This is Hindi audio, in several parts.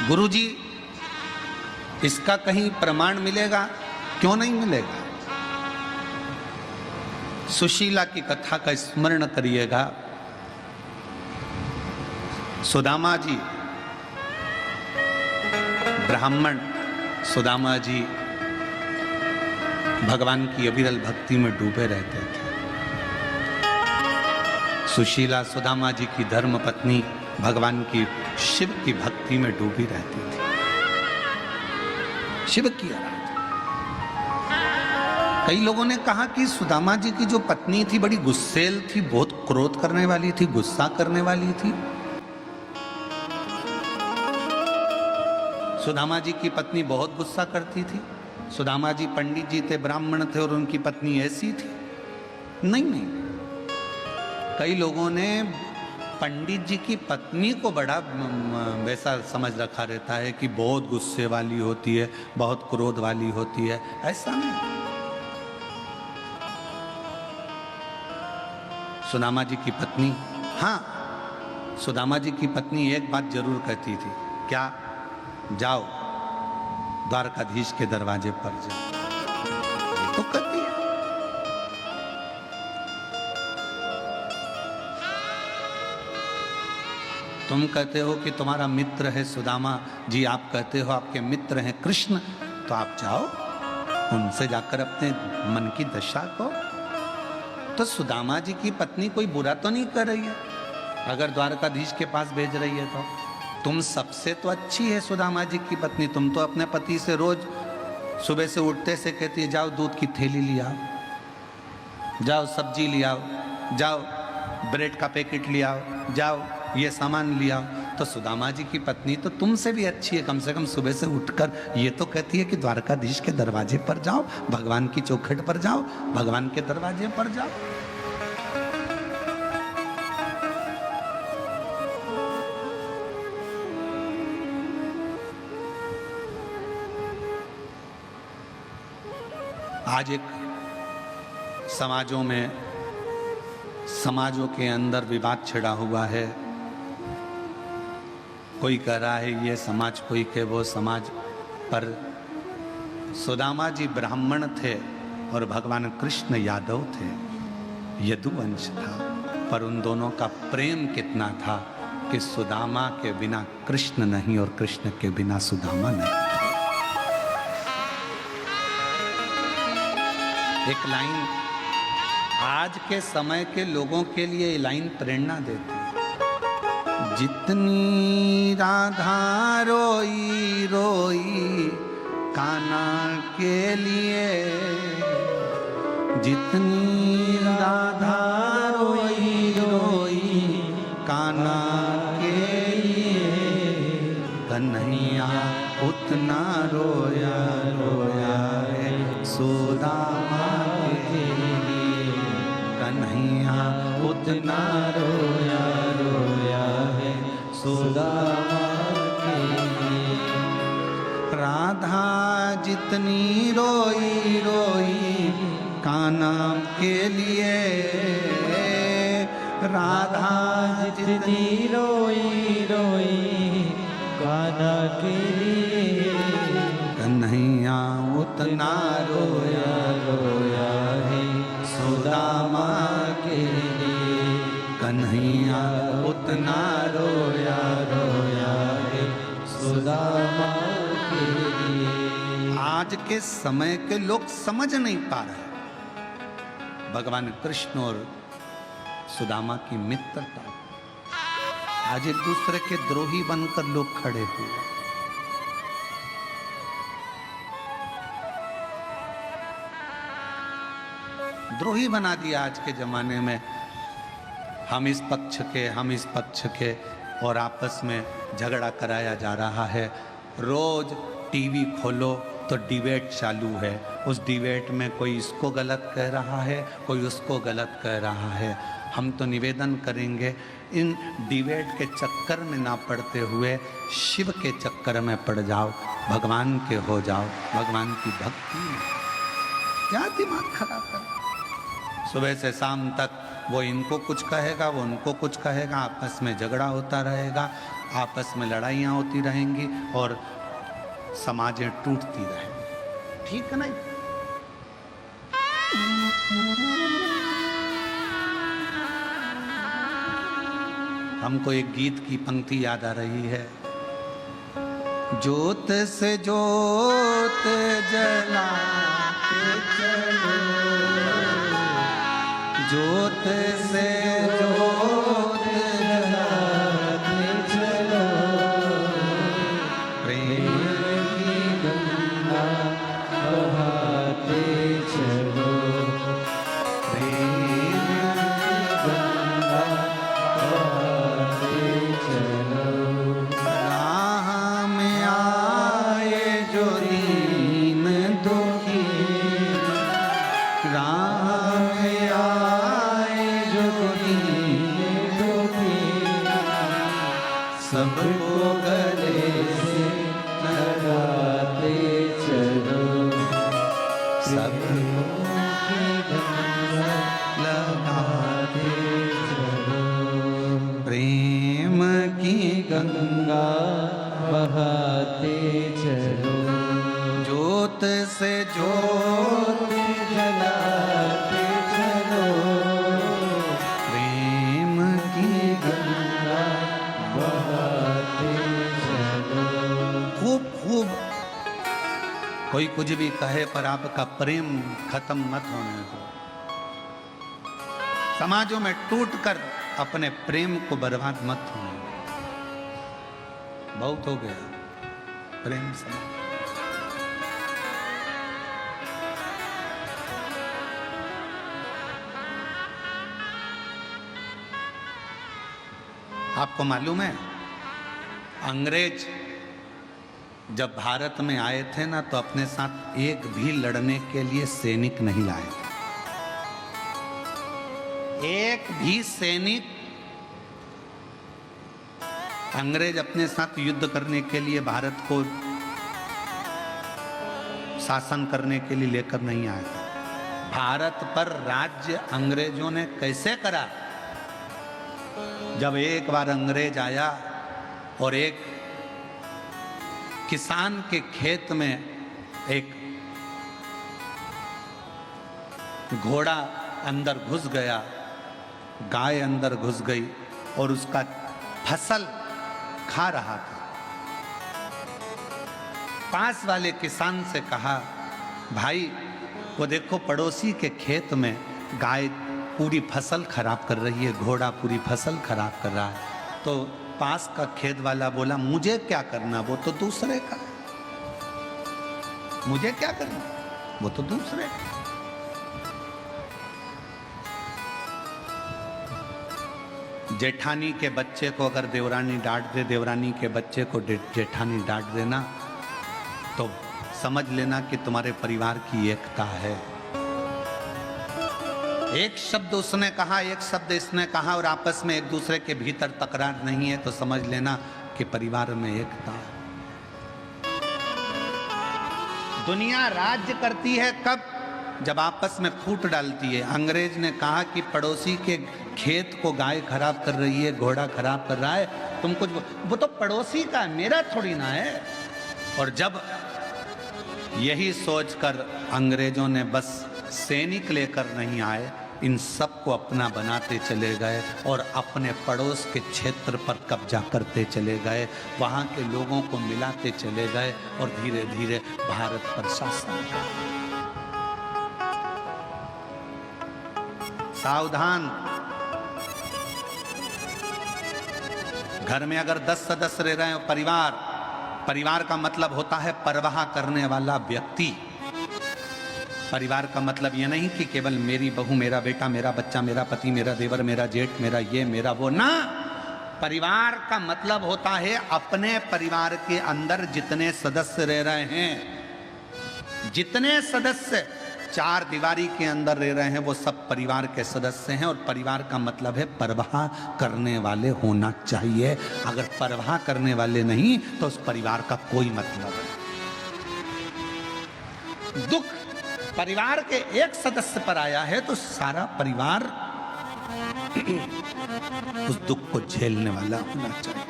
गुरुजी, इसका कहीं प्रमाण मिलेगा? क्यों नहीं मिलेगा? सुशीला की कथा का स्मरण करिएगा। सुदामा जी, ब्राह्मण सुदामा जी भगवान की अविरल भक्ति में डूबे रहते थे। सुशीला सुदामा जी की धर्म पत्नी भगवान की शिव की भक्ति में डूबी रहती थी, शिव की आराधना। कई लोगों ने कहा कि सुदामा जी की जो पत्नी थी बड़ी गुस्सेल थी, बहुत क्रोध करने वाली थी, गुस्सा करने वाली थी। सुदामा जी की पत्नी बहुत गुस्सा करती थी। सुदामा जी पंडित जी थे, ब्राह्मण थे, और उनकी पत्नी ऐसी थी? नहीं। कई लोगों ने पंडित जी की पत्नी को बड़ा वैसा समझ रखा रहता है कि बहुत गुस्से वाली होती है, बहुत क्रोध वाली होती है। ऐसा नहीं। सुदामा जी की पत्नी, हाँ, सुदामा जी की पत्नी एक बात जरूर कहती थी। क्या? जाओ द्वारकाधीश के दरवाजे पर जाओ। तो कहती है। तुम कहते हो कि तुम्हारा मित्र है सुदामा जी, आप कहते हो आपके मित्र हैं कृष्ण, तो आप जाओ उनसे जाकर अपने मन की दशा को। तो सुदामा जी की पत्नी कोई बुरा तो नहीं कर रही है अगर द्वारकाधीश के पास भेज रही है तो? तुम सबसे तो अच्छी है सुदामा जी की पत्नी। तुम तो अपने पति से रोज सुबह से उठते से कहती है, जाओ दूध की थैली ले आओ, जाओ सब्जी ले आओ, जाओ ब्रेड का पैकेट ले आओ, जाओ ये सामान ले आओ। तो सुदामा जी की पत्नी तो तुमसे भी अच्छी है। कम से कम सुबह से उठकर ये तो कहती है कि द्वारकाधीश के दरवाजे पर जाओ, भगवान की चौखट पर जाओ, भगवान के दरवाजे पर जाओ। आज एक समाजों के अंदर विवाद छिड़ा हुआ है। कोई कह रहा है ये समाज, कोई कहे वो समाज। पर सुदामा जी ब्राह्मण थे और भगवान कृष्ण यादव थे, यदुवंश था। पर उन दोनों का प्रेम कितना था कि सुदामा के बिना कृष्ण नहीं और कृष्ण के बिना सुदामा नहीं। एक लाइन आज के समय के लोगों के लिए ये लाइन प्रेरणा देती है। जितनी राधा रोई रोई कान्हा के लिए, जितनी राधा रोई रोई कान्हा के लिए, कन्हैया उतना रोया रोया है सुदामा के लिए, कन्हैया उतना रोया रोया है सुदामा के लिए। राधा जितनी रोई रोई कान्हा के लिए, राधा जितनी रोई रोई कान्हा के लिए, कन्हैया उतना रोया रोया है सुदामा के लिए, कन्हैया उतना रोया रोया है सुदामा के लिए। आज के समय के लोग समझ नहीं पा रहे भगवान कृष्ण और सुदामा की मित्रता। आज एक दूसरे के द्रोही बनकर लोग खड़े हुए। द्रोही बना दिया आज के जमाने में। हम इस पक्ष के, हम इस पक्ष के, और आपस में झगड़ा कराया जा रहा है। रोज टीवी खोलो तो डिबेट चालू है। उस डिबेट में कोई इसको गलत कह रहा है, कोई उसको गलत कह रहा है। हम तो निवेदन करेंगे इन डिबेट के चक्कर में ना पड़ते हुए शिव के चक्कर में पड़ जाओ, भगवान के हो जाओ, भगवान की भक्ति में। क्या दिमाग खराब कर, सुबह से शाम तक वो इनको कुछ कहेगा, वो उनको कुछ कहेगा, आपस में झगड़ा होता रहेगा, आपस में लड़ाइयाँ होती रहेंगी और समाजें टूटती रहेंगी। ठीक है नहीं? हमको एक गीत की पंक्ति याद आ रही है, ज्योत से ज्योत जलाते चलो, ज्योत से ज्योत जलाते चलो, प्रेम की गंगा बहाते चलो, प्रेम की गंगा बहाते चलो। राह में आए जो दीन दुखी, राह में आए जो दीन दुखी, सबको गले से लगाते चलो, सबको गले लगाते चलो, प्रेम की गंगा बहाते चलो, ज्योत से ज्योत जलाते चलो, प्रेम की गंगा बहाते चलो। खूब खूब कोई कुछ भी कहे पर आपका प्रेम खत्म मत होने दो। समाजों में टूटकर अपने प्रेम को बर्बाद मत होने दो। बहुत हो गया प्रेम समाज। आपको मालूम है, अंग्रेज जब भारत में आए थे ना, तो अपने साथ एक भी लड़ने के लिए सैनिक नहीं लाए थे। एक भी सैनिक अंग्रेज अपने साथ युद्ध करने के लिए, भारत को शासन करने के लिए लेकर नहीं आए थे। भारत पर राज्य अंग्रेजों ने कैसे करा? जब एक बार अंग्रेज आया और एक किसान के खेत में एक घोड़ा अंदर घुस गया, गाय अंदर घुस गई और उसका फसल खा रहा था। पास वाले किसान से कहा, भाई वो देखो पड़ोसी के खेत में गाय पूरी फसल खराब कर रही है, घोड़ा पूरी फसल खराब कर रहा है। तो पास का खेत वाला बोला, मुझे क्या करना, वो तो दूसरे का, मुझे क्या करना, वो तो दूसरे का। जेठानी के बच्चे को अगर देवरानी डांट दे, देवरानी के बच्चे को जेठानी डांट देना, तो समझ लेना कि तुम्हारे परिवार की एकता है। एक शब्द उसने कहा, एक शब्द इसने कहा और आपस में एक दूसरे के भीतर तकरार नहीं है, तो समझ लेना कि परिवार में एकता है। दुनिया राज्य करती है कब? जब आपस में फूट डालती है। अंग्रेज ने कहा कि पड़ोसी के खेत को गाय खराब कर रही है, घोड़ा खराब कर रहा है, तुम कुछ, वो तो पड़ोसी का, मेरा थोड़ी ना है। और जब यही सोचकर अंग्रेजों ने बस सैनिक लेकर नहीं आए, इन सबको अपना बनाते चले गए और अपने पड़ोस के क्षेत्र पर कब्जा करते चले गए, वहाँ के लोगों को मिलाते चले गए और धीरे धीरे भारत पर शासन। सावधान, घर में अगर 10 सदस्य रह रहे हो, परिवार का मतलब होता है परवाह करने वाला व्यक्ति। परिवार का मतलब ये नहीं कि केवल मेरी बहू, मेरा बेटा, मेरा बच्चा, मेरा पति, मेरा देवर, मेरा जेठ, मेरा ये, मेरा वो, ना। परिवार का मतलब होता है अपने परिवार के अंदर जितने सदस्य रह रहे हैं, जितने सदस्य चार दीवारी के अंदर रह रहे हैं, वो सब परिवार के सदस्य हैं। और परिवार का मतलब है परवाह करने वाले होना चाहिए। अगर परवाह करने वाले नहीं तो उस परिवार का कोई मतलब नहीं। दुख परिवार के एक सदस्य पर आया है तो सारा परिवार उस दुख को झेलने वाला होना चाहिए।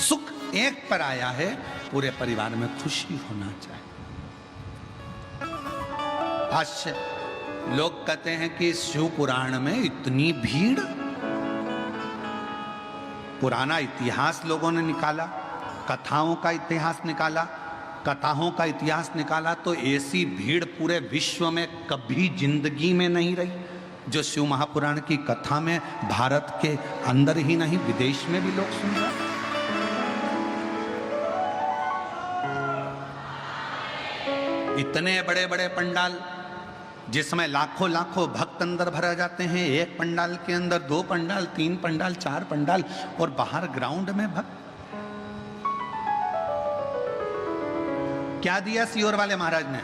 सुख एक पर आया है, पूरे परिवार में खुशी होना चाहिए। भाष्य लोग कहते हैं कि शिव पुराण में इतनी भीड़, पुराना इतिहास लोगों ने निकाला, कथाओं का इतिहास निकाला, कथाओं का इतिहास निकाला तो ऐसी भीड़ पूरे विश्व में कभी जिंदगी में नहीं रही जो शिव महापुराण की कथा में भारत के अंदर ही नहीं विदेश में भी लोग सुन रहे हैं। इतने बड़े बड़े पंडाल जिसमें लाखों लाखों भक्त अंदर भरा जाते हैं, एक पंडाल के अंदर 2 पंडाल, 3 पंडाल, 4 पंडाल और बाहर ग्राउंड में भक्त। क्या दिया सियोर वाले महाराज ने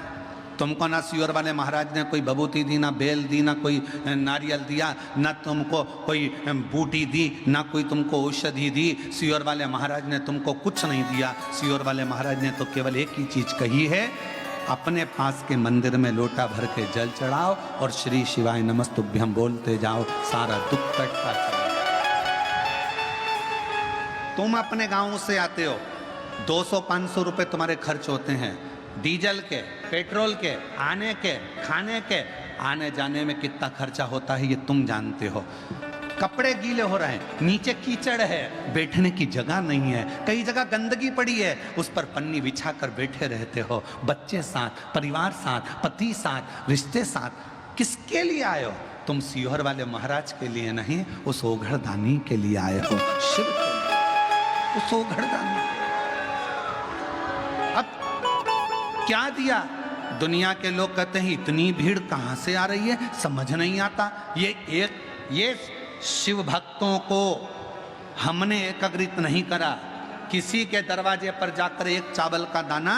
तुमको? ना सियोर वाले महाराज ने कोई बबूती दी, ना बेल दी, ना कोई नारियल दिया, ना तुमको कोई बूटी दी, ना कोई तुमको औषधि दी। सियोर वाले महाराज ने तुमको कुछ नहीं दिया। सियोर वाले महाराज ने तो केवल एक ही चीज कही है, अपने पास के मंदिर में लोटा भर के जल चढ़ाओ और श्री शिवाय नमस्तुभ्यं बोलते जाओ, सारा दुख कटता चला। तुम अपने गांव से आते हो, 200-500 रुपए तुम्हारे खर्च होते हैं, डीजल के, पेट्रोल के, आने के, खाने के, आने जाने में कितना खर्चा होता है ये तुम जानते हो। कपड़े गीले हो रहे हैं, नीचे कीचड़ है, बैठने की जगह नहीं है, कई जगह गंदगी पड़ी है, उस पर पन्नी बिछा कर बैठे रहते हो। बच्चे साथ, परिवार साथ, पति साथ, रिश्ते साथ, किसके लिए आए हो? तुम सियोर वाले महाराज के लिए नहीं, उस ओघड़दानी के लिए आए हो, शिव के लिए, उस ओघड़दानी। अब क्या दिया? दुनिया के लोग कहते हैं इतनी भीड़ कहां से आ रही है, समझ नहीं आता। ये शिव भक्तों को हमने एकत्रित नहीं करा। किसी के दरवाजे पर जाकर एक चावल का दाना,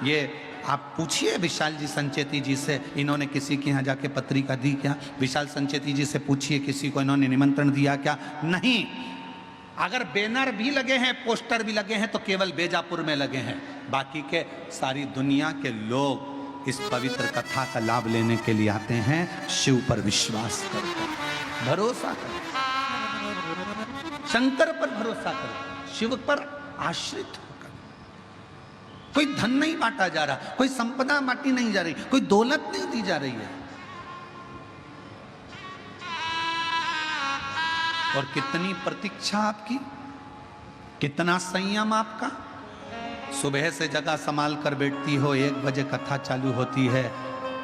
ये आप पूछिए विशाल जी संचेती जी से, इन्होंने किसी के यहाँ जाके पत्रिका दी क्या? विशाल संचेती जी से पूछिए किसी को इन्होंने निमंत्रण दिया क्या? नहीं। अगर बैनर भी लगे हैं, पोस्टर भी लगे हैं तो केवल बेजापुर में लगे हैं, बाकी के सारी दुनिया के लोग इस पवित्र कथा का लाभ लेने के लिए आते हैं। शिव पर विश्वास करते हैं, भरोसा करें, शंकर पर भरोसा करें, शिव पर आश्रित होकर। कोई धन नहीं बांटा जा रहा, कोई संपदा बांटी नहीं जा रही, कोई दौलत नहीं दी जा रही है। और कितनी प्रतीक्षा आपकी, कितना संयम आपका। सुबह से जगह संभाल कर बैठती हो, 1 बजे कथा चालू होती है,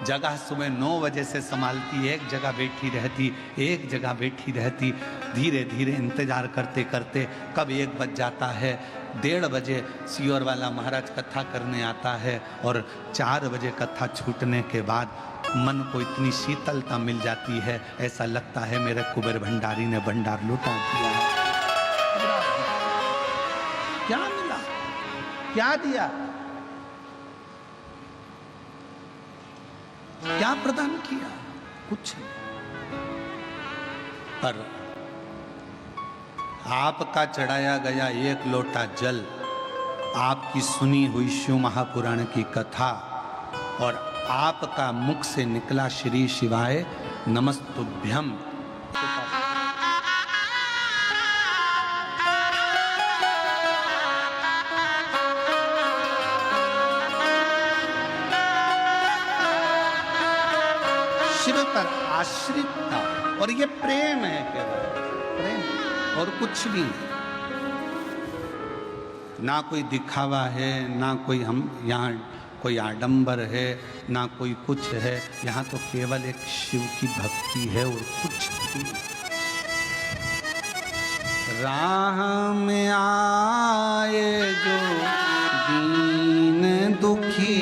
जगह सुबह 9 बजे से संभालती, एक जगह बैठी रहती, एक जगह बैठी रहती, धीरे धीरे इंतजार करते करते कब 1 बज जाता है। 1:30 बजे सियोर वाला महाराज कथा करने आता है और 4 बजे कथा छूटने के बाद मन को इतनी शीतलता मिल जाती है, ऐसा लगता है मेरे कुबेर भंडारी ने भंडार लुटा दिया। क्या मिला, क्या दिया, क्या प्रदान किया? कुछ नहीं। पर आपका चढ़ाया गया 1 लोटा जल, आपकी सुनी हुई शिव महापुराण की कथा और आपका मुख से निकला श्री शिवाय नमस्तुभ्यं, शिव पर आश्रित था। और ये प्रेम है, केवल प्रेम और कुछ भी नहीं। ना कोई दिखावा है, ना कोई हम यहाँ कोई आडंबर है, ना कोई कुछ है। यहाँ तो केवल एक शिव की भक्ति है और कुछ भी। राह में आए जो दीन दुखी,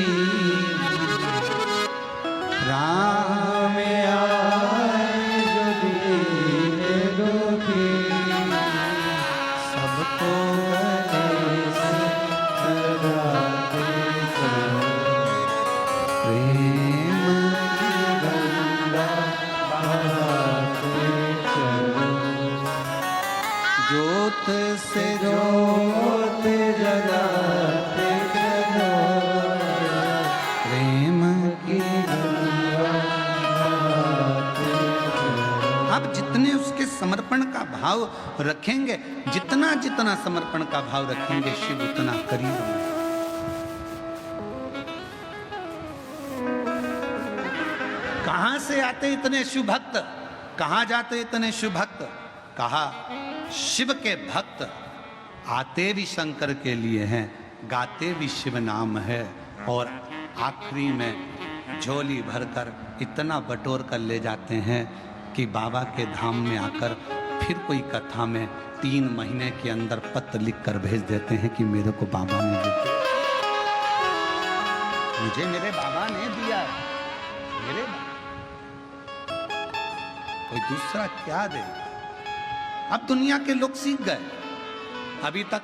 राह में आए जो दीन दुखी, सबको जोत से जोत जगाते चलो, प्रेम की गंगा बहाते चलो। समर्पण का भाव रखेंगे, जितना जितना समर्पण का भाव रखेंगे, शिव उतना करीब होंगे। कहां से आते इतने शिव भक्त, कहां जाते इतने शिव भक्त? कहा शिव के भक्त आते भी शंकर के लिए हैं, गाते भी शिव नाम है, और आखिरी में झोली भरकर इतना बटोर कर ले जाते हैं कि बाबा के धाम में आकर फिर कोई कथा में 3 महीने के अंदर पत्र लिख कर भेज देते हैं कि मेरे को बाबा ने दिया, मुझे मेरे बाबा ने दिया, मेरे कोई दूसरा क्या दे। अब दुनिया के लोग सीख गए, अभी तक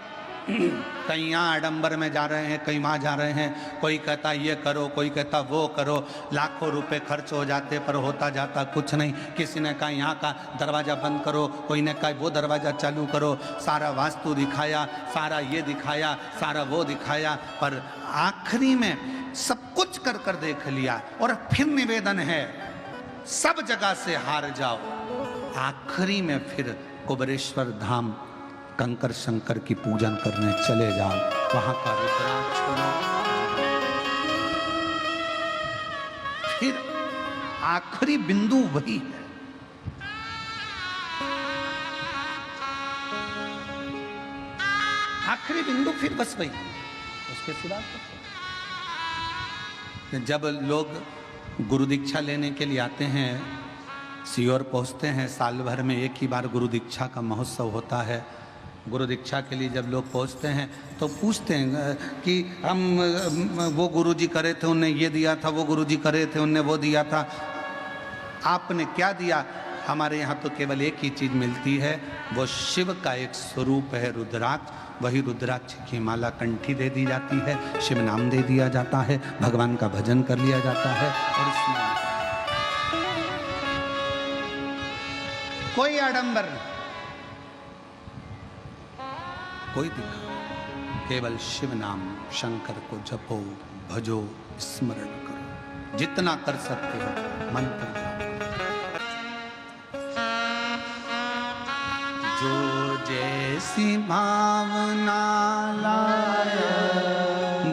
कहीं यहाँ आडंबर में जा रहे हैं, कहीं वहाँ जा रहे हैं, कोई कहता ये करो, कोई कहता वो करो, लाखों रुपए खर्च हो जाते पर होता जाता कुछ नहीं। किसी ने कहा यहाँ का दरवाज़ा बंद करो, कोई ने कहा वो दरवाज़ा चालू करो, सारा वास्तु दिखाया, सारा ये दिखाया, सारा वो दिखाया, पर आखिरी में सब कुछ कर कर देख लिया और फिर निवेदन है सब जगह से हार जाओ, आखिरी में फिर कुबेरेश्वर धाम कंकर शंकर की पूजन करने चले जाओ, वहां का रुद्राक्ष सुनो। फिर आखिरी बिंदु वही है। आखिरी बिंदु फिर बस वही, उसके सिवा जब लोग गुरु दीक्षा लेने के लिए आते हैं, सीहोर पहुंचते हैं, साल भर में एक ही बार गुरु दीक्षा का महोत्सव होता है। गुरु दीक्षा के लिए जब लोग पहुंचते हैं तो पूछते हैं कि हम वो गुरुजी करे थे उनने ये दिया था, वो गुरुजी करे थे उनने वो दिया था, आपने क्या दिया? हमारे यहाँ तो केवल एक ही चीज़ मिलती है, वो शिव का एक स्वरूप है रुद्राक्ष, वही रुद्राक्ष की माला कंठी दे दी जाती है, शिव नाम दे दिया जाता है, भगवान का भजन कर लिया जाता है, और इसमें कोई आडंबर नहीं, कोई दिखा, केवल शिव नाम शंकर को जपो, भजो, स्मरण करो, जितना कर सकते हो मंत्र जो जैसी भावना लाया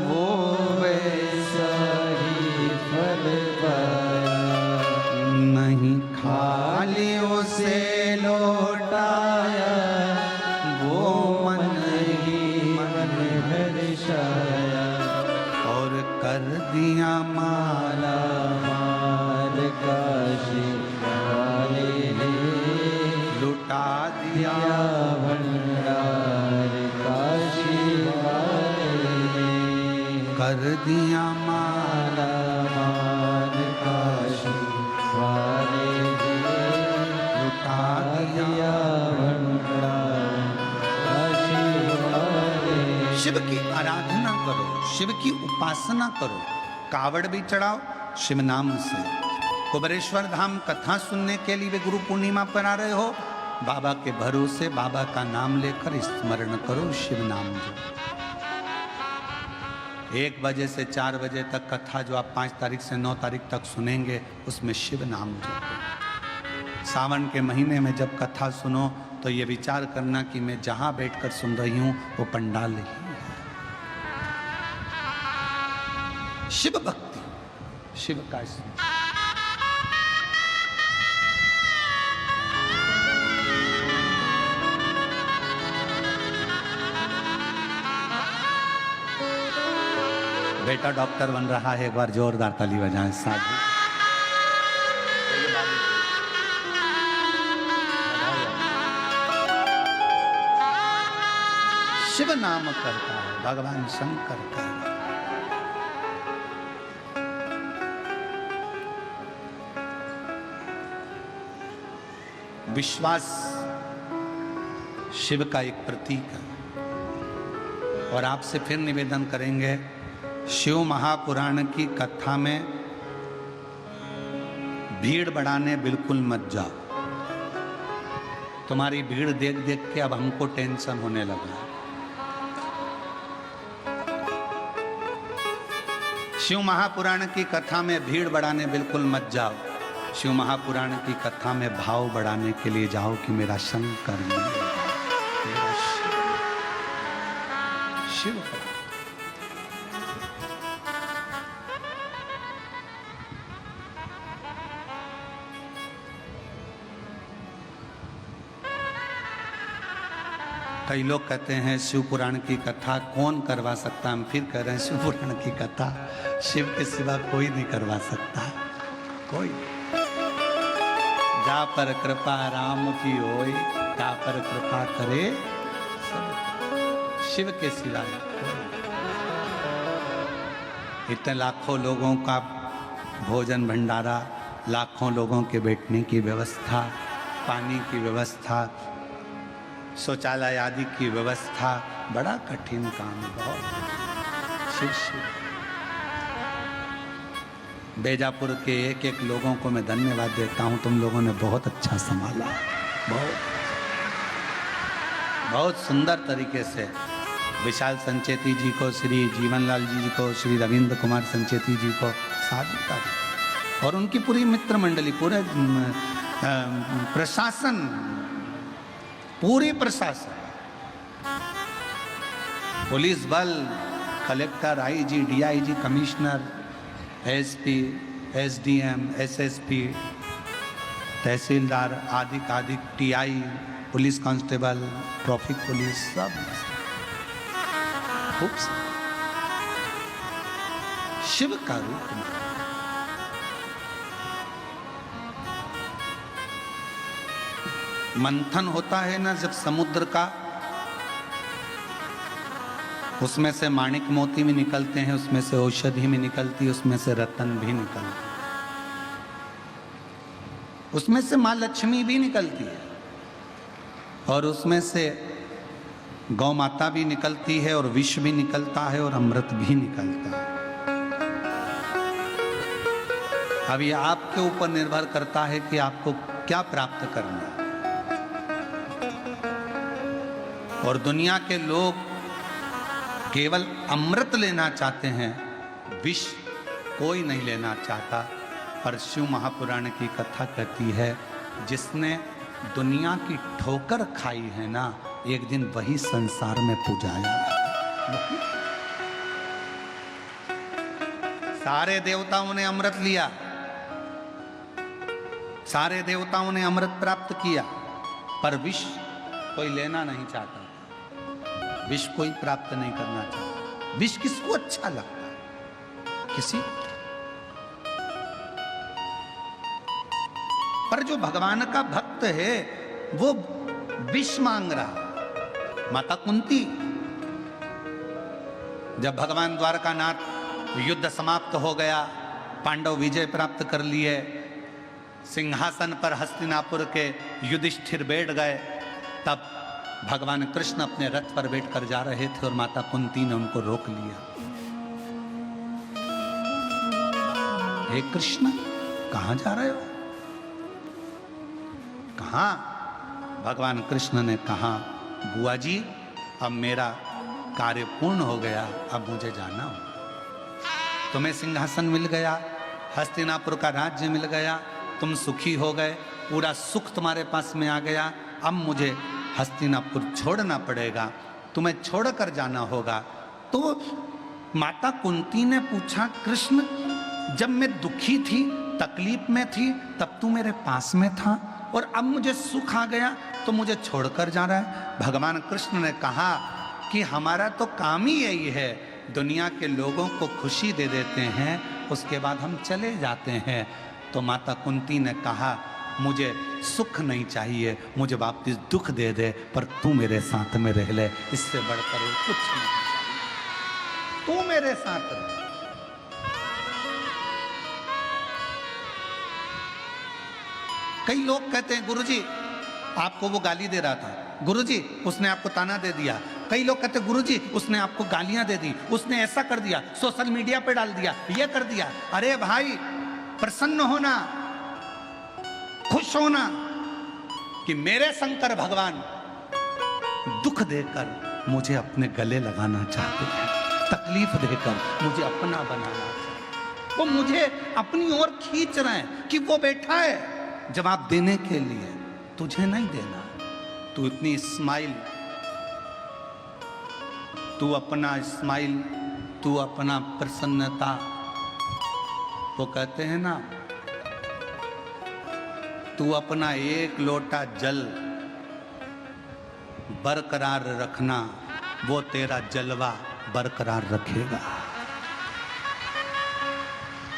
वो वैसा ही फल पाया, नहीं खाली उसे लौटाया वो मन ही मन हर्षाया, और कर दिया माला माल काशी वाले, लुटा दिया भंडार काशी वाले, कर दिया माला माल काशी वाले, लुटा दिया भंडार काशी वाले। शिव की आराधना करो, शिव की उपासना करो, कावड़ भी चढ़ाओ शिव नाम से। कुबेरेश्वर धाम कथा सुनने के लिए भी गुरु पूर्णिमा पर आ रहे हो, बाबा के भरोसे बाबा का नाम लेकर स्मरण करो, शिव नाम जो 1 बजे से 4 बजे तक कथा जो आप 5 तारीख से 9 तारीख तक सुनेंगे, उसमें शिव नाम जो। सावन के महीने में जब कथा सुनो तो ये विचार करना कि मैं जहां बैठकर सुन रही हूं वो पंडाल ही है। शिव भक्ति, शिव का स्मरण। बेटा डॉक्टर बन रहा है, एक बार जोरदार ताली बजाएं साथ। शिव नाम करता है भगवान शंकर का। विश्वास शिव का एक प्रतीक है, और आपसे फिर निवेदन करेंगे, शिव महापुराण की कथा में भीड़ बढ़ाने बिल्कुल मत जाओ। तुम्हारी भीड़ देख देख के अब हमको टेंशन होने लगा। शिव महापुराण की कथा में भीड़ बढ़ाने बिल्कुल मत जाओ। शिव महापुराण की कथा में भाव बढ़ाने के लिए जाओ कि मेरा शंकर मिलेगा, मेरा शिव का। कई लोग कहते हैं शिव पुराण की कथा कौन करवा सकता, हम फिर कह रहे हैं शिव पुराण की कथा शिव के सिवा कोई नहीं करवा सकता, कोई। जा पर कृपा राम की होय, जा पर कृपा करे सब, शिव के सिवाय इतने लाखों लोगों का भोजन भंडारा, लाखों लोगों के बैठने की व्यवस्था, पानी की व्यवस्था, शौचालय आदि की व्यवस्था, बड़ा कठिन काम, बहुत। शिव शिव। बेजापुर के एक एक लोगों को मैं धन्यवाद देता हूं, तुम लोगों ने बहुत अच्छा संभाला, बहुत सुंदर तरीके से। विशाल संचेती जी को, श्री जीवनलाल जी को, श्री रविंद्र कुमार संचेती जी को साधुता और उनकी पूरी मित्र मंडली, पूरे प्रशासन, पूरी प्रशासन, पुलिस बल, collector, IG, DIG, commissioner, SP, SDM, SSP, tehsildar, आदि आदि, TI, police constable, traffic police, सब खूब शिव का रूप में। मंथन होता है ना जब समुद्र का, उसमें से माणिक मोती भी निकलते हैं, उसमें से औषधि भी निकलती है, उसमें से रतन भी निकलते, उसमें से मां लक्ष्मी भी निकलती है, और उसमें से गौ माता भी निकलती है, और विष भी निकलता है, और अमृत भी निकलता है। अब ये आपके ऊपर निर्भर करता है कि आपको क्या प्राप्त करना है। और दुनिया के लोग केवल अमृत लेना चाहते हैं, विष कोई नहीं लेना चाहता। पर शिव महापुराण की कथा कहती है, जिसने दुनिया की ठोकर खाई है ना, एक दिन वही संसार में पूजाया। सारे देवताओं ने अमृत लिया, सारे देवताओं ने अमृत प्राप्त किया, पर विष कोई लेना नहीं चाहता, विष कोई प्राप्त नहीं करना चाहता। विष किसको अच्छा लगता है? किसी। पर जो भगवान का भक्त है वो विष मांग रहा। माता कुंती, जब भगवान द्वारकानाथ युद्ध समाप्त हो गया, पांडव विजय प्राप्त कर लिए, सिंहासन पर हस्तिनापुर के युधिष्ठिर बैठ गए, तब भगवान कृष्ण अपने रथ पर बैठकर जा रहे थे और माता कुंती ने उनको रोक लिया। हे कृष्ण, कहां जा रहे हो? कहां? भगवान कृष्ण ने कहा, बुआ जी, अब मेरा कार्य पूर्ण हो गया, अब मुझे जाना हो। तुम्हें सिंहासन मिल गया, हस्तिनापुर का राज्य मिल गया, तुम सुखी हो गए, पूरा सुख तुम्हारे पास में आ गया, अब मुझे हस्तिनापुर छोड़ना पड़ेगा, तुम्हें छोड़कर जाना होगा। तो माता कुंती ने पूछा, कृष्ण, जब मैं दुखी थी, तकलीफ में थी, तब तू मेरे पास में था, और अब मुझे सुख आ गया तो मुझे छोड़कर जा रहा है। भगवान कृष्ण ने कहा कि हमारा तो काम ही यही है, दुनिया के लोगों को खुशी दे देते हैं, उसके बाद हम चले जाते हैं। तो माता कुंती ने कहा, मुझे सुख नहीं चाहिए, मुझे वापस दुख दे दे, पर तू मेरे साथ में रह ले, इससे बढ़कर कुछ नहीं, तू मेरे साथ रह। कई लोग कहते हैं, गुरुजी आपको वो गाली दे रहा था, गुरुजी उसने आपको ताना दे दिया। कई लोग कहते हैं, गुरुजी उसने आपको गालियां दे दी, उसने ऐसा कर दिया, सोशल मीडिया पे डाल दिया, ये कर दिया। अरे भाई, प्रसन्न होना, खुश होना कि मेरे शंकर भगवान दुख देकर मुझे अपने गले लगाना चाहते हैं, तकलीफ देकर मुझे अपना बनाना चाहते हैं। वो मुझे अपनी ओर खींच रहे हैं कि वो बैठा है जवाब देने के लिए। तुझे नहीं देना, तू इतनी स्माइल, तू अपना स्माइल, तू अपना प्रसन्नता, वो कहते हैं ना, तू अपना एक लोटा जल बरकरार रखना, वो तेरा जलवा बरकरार रखेगा।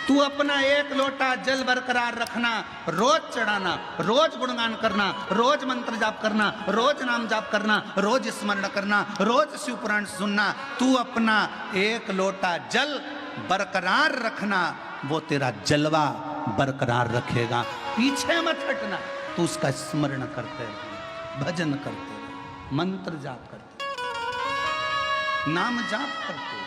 तू अपना एक लोटा जल बरकरार रखना, रोज चढ़ाना, रोज गुणगान करना, रोज मंत्र जाप करना, रोज नाम जाप करना, रोज स्मरण करना, रोज शिव पुराण सुनना। तू अपना एक लोटा जल बरकरार रखना, वो तेरा जलवा बरकरार रखेगा। पीछे मत हटना, तू उसका स्मरण करते रहे, भजन करते रहे, मंत्र जाप करते रहे, नाम जाप करते रहे।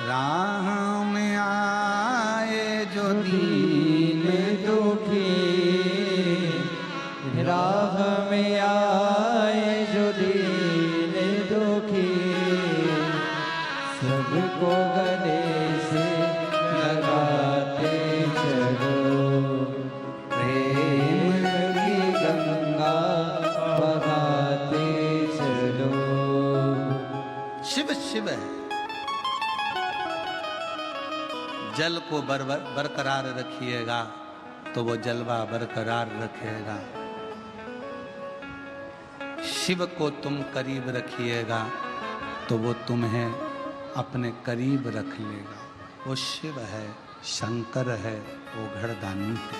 राह में आए जो दीन दुखी, राह में आए जो दीन दुखी, सबको गले से लगाते चलो, प्रेम की गंगा बहाते चलो। शिव शिव है, जल को बरकरार रखिएगा तो वो जलवा बरकरार रखेगा। शिव को तुम करीब रखिएगा तो वो तुम्हें अपने करीब रख लेगा। वो शिव है, शंकर है, वो घड़दानी है।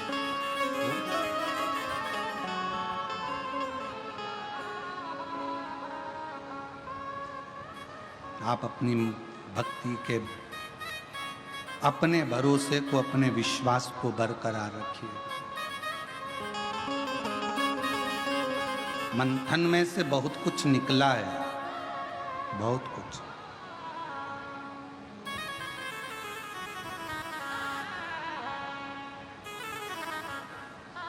आप अपनी भक्ति के अपने भरोसे को, अपने विश्वास को बरकरार रखिए। मंथन में से बहुत कुछ निकला है, बहुत कुछ।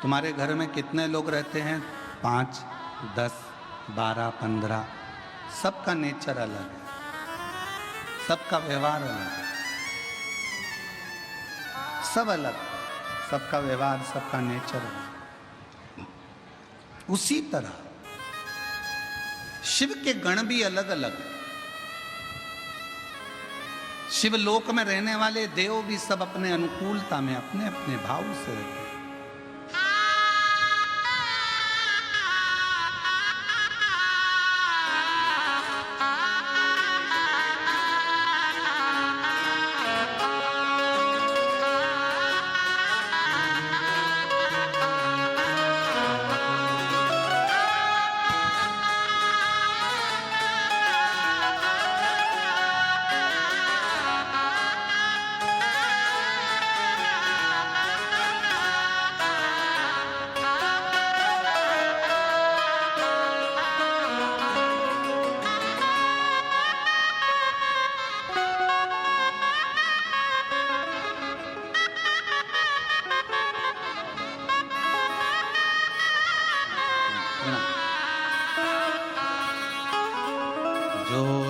तुम्हारे घर में कितने लोग रहते हैं? 5, 10, 12, 15। सबका नेचर अलग है, सबका व्यवहार अलग है, सब अलग, सबका व्यवहार, सबका नेचर अलग। उसी तरह शिव के गण भी अलग अलग। शिवलोक में रहने वाले देव भी सब अपने अनुकूलता में, अपने अपने भाव से रहते हैं।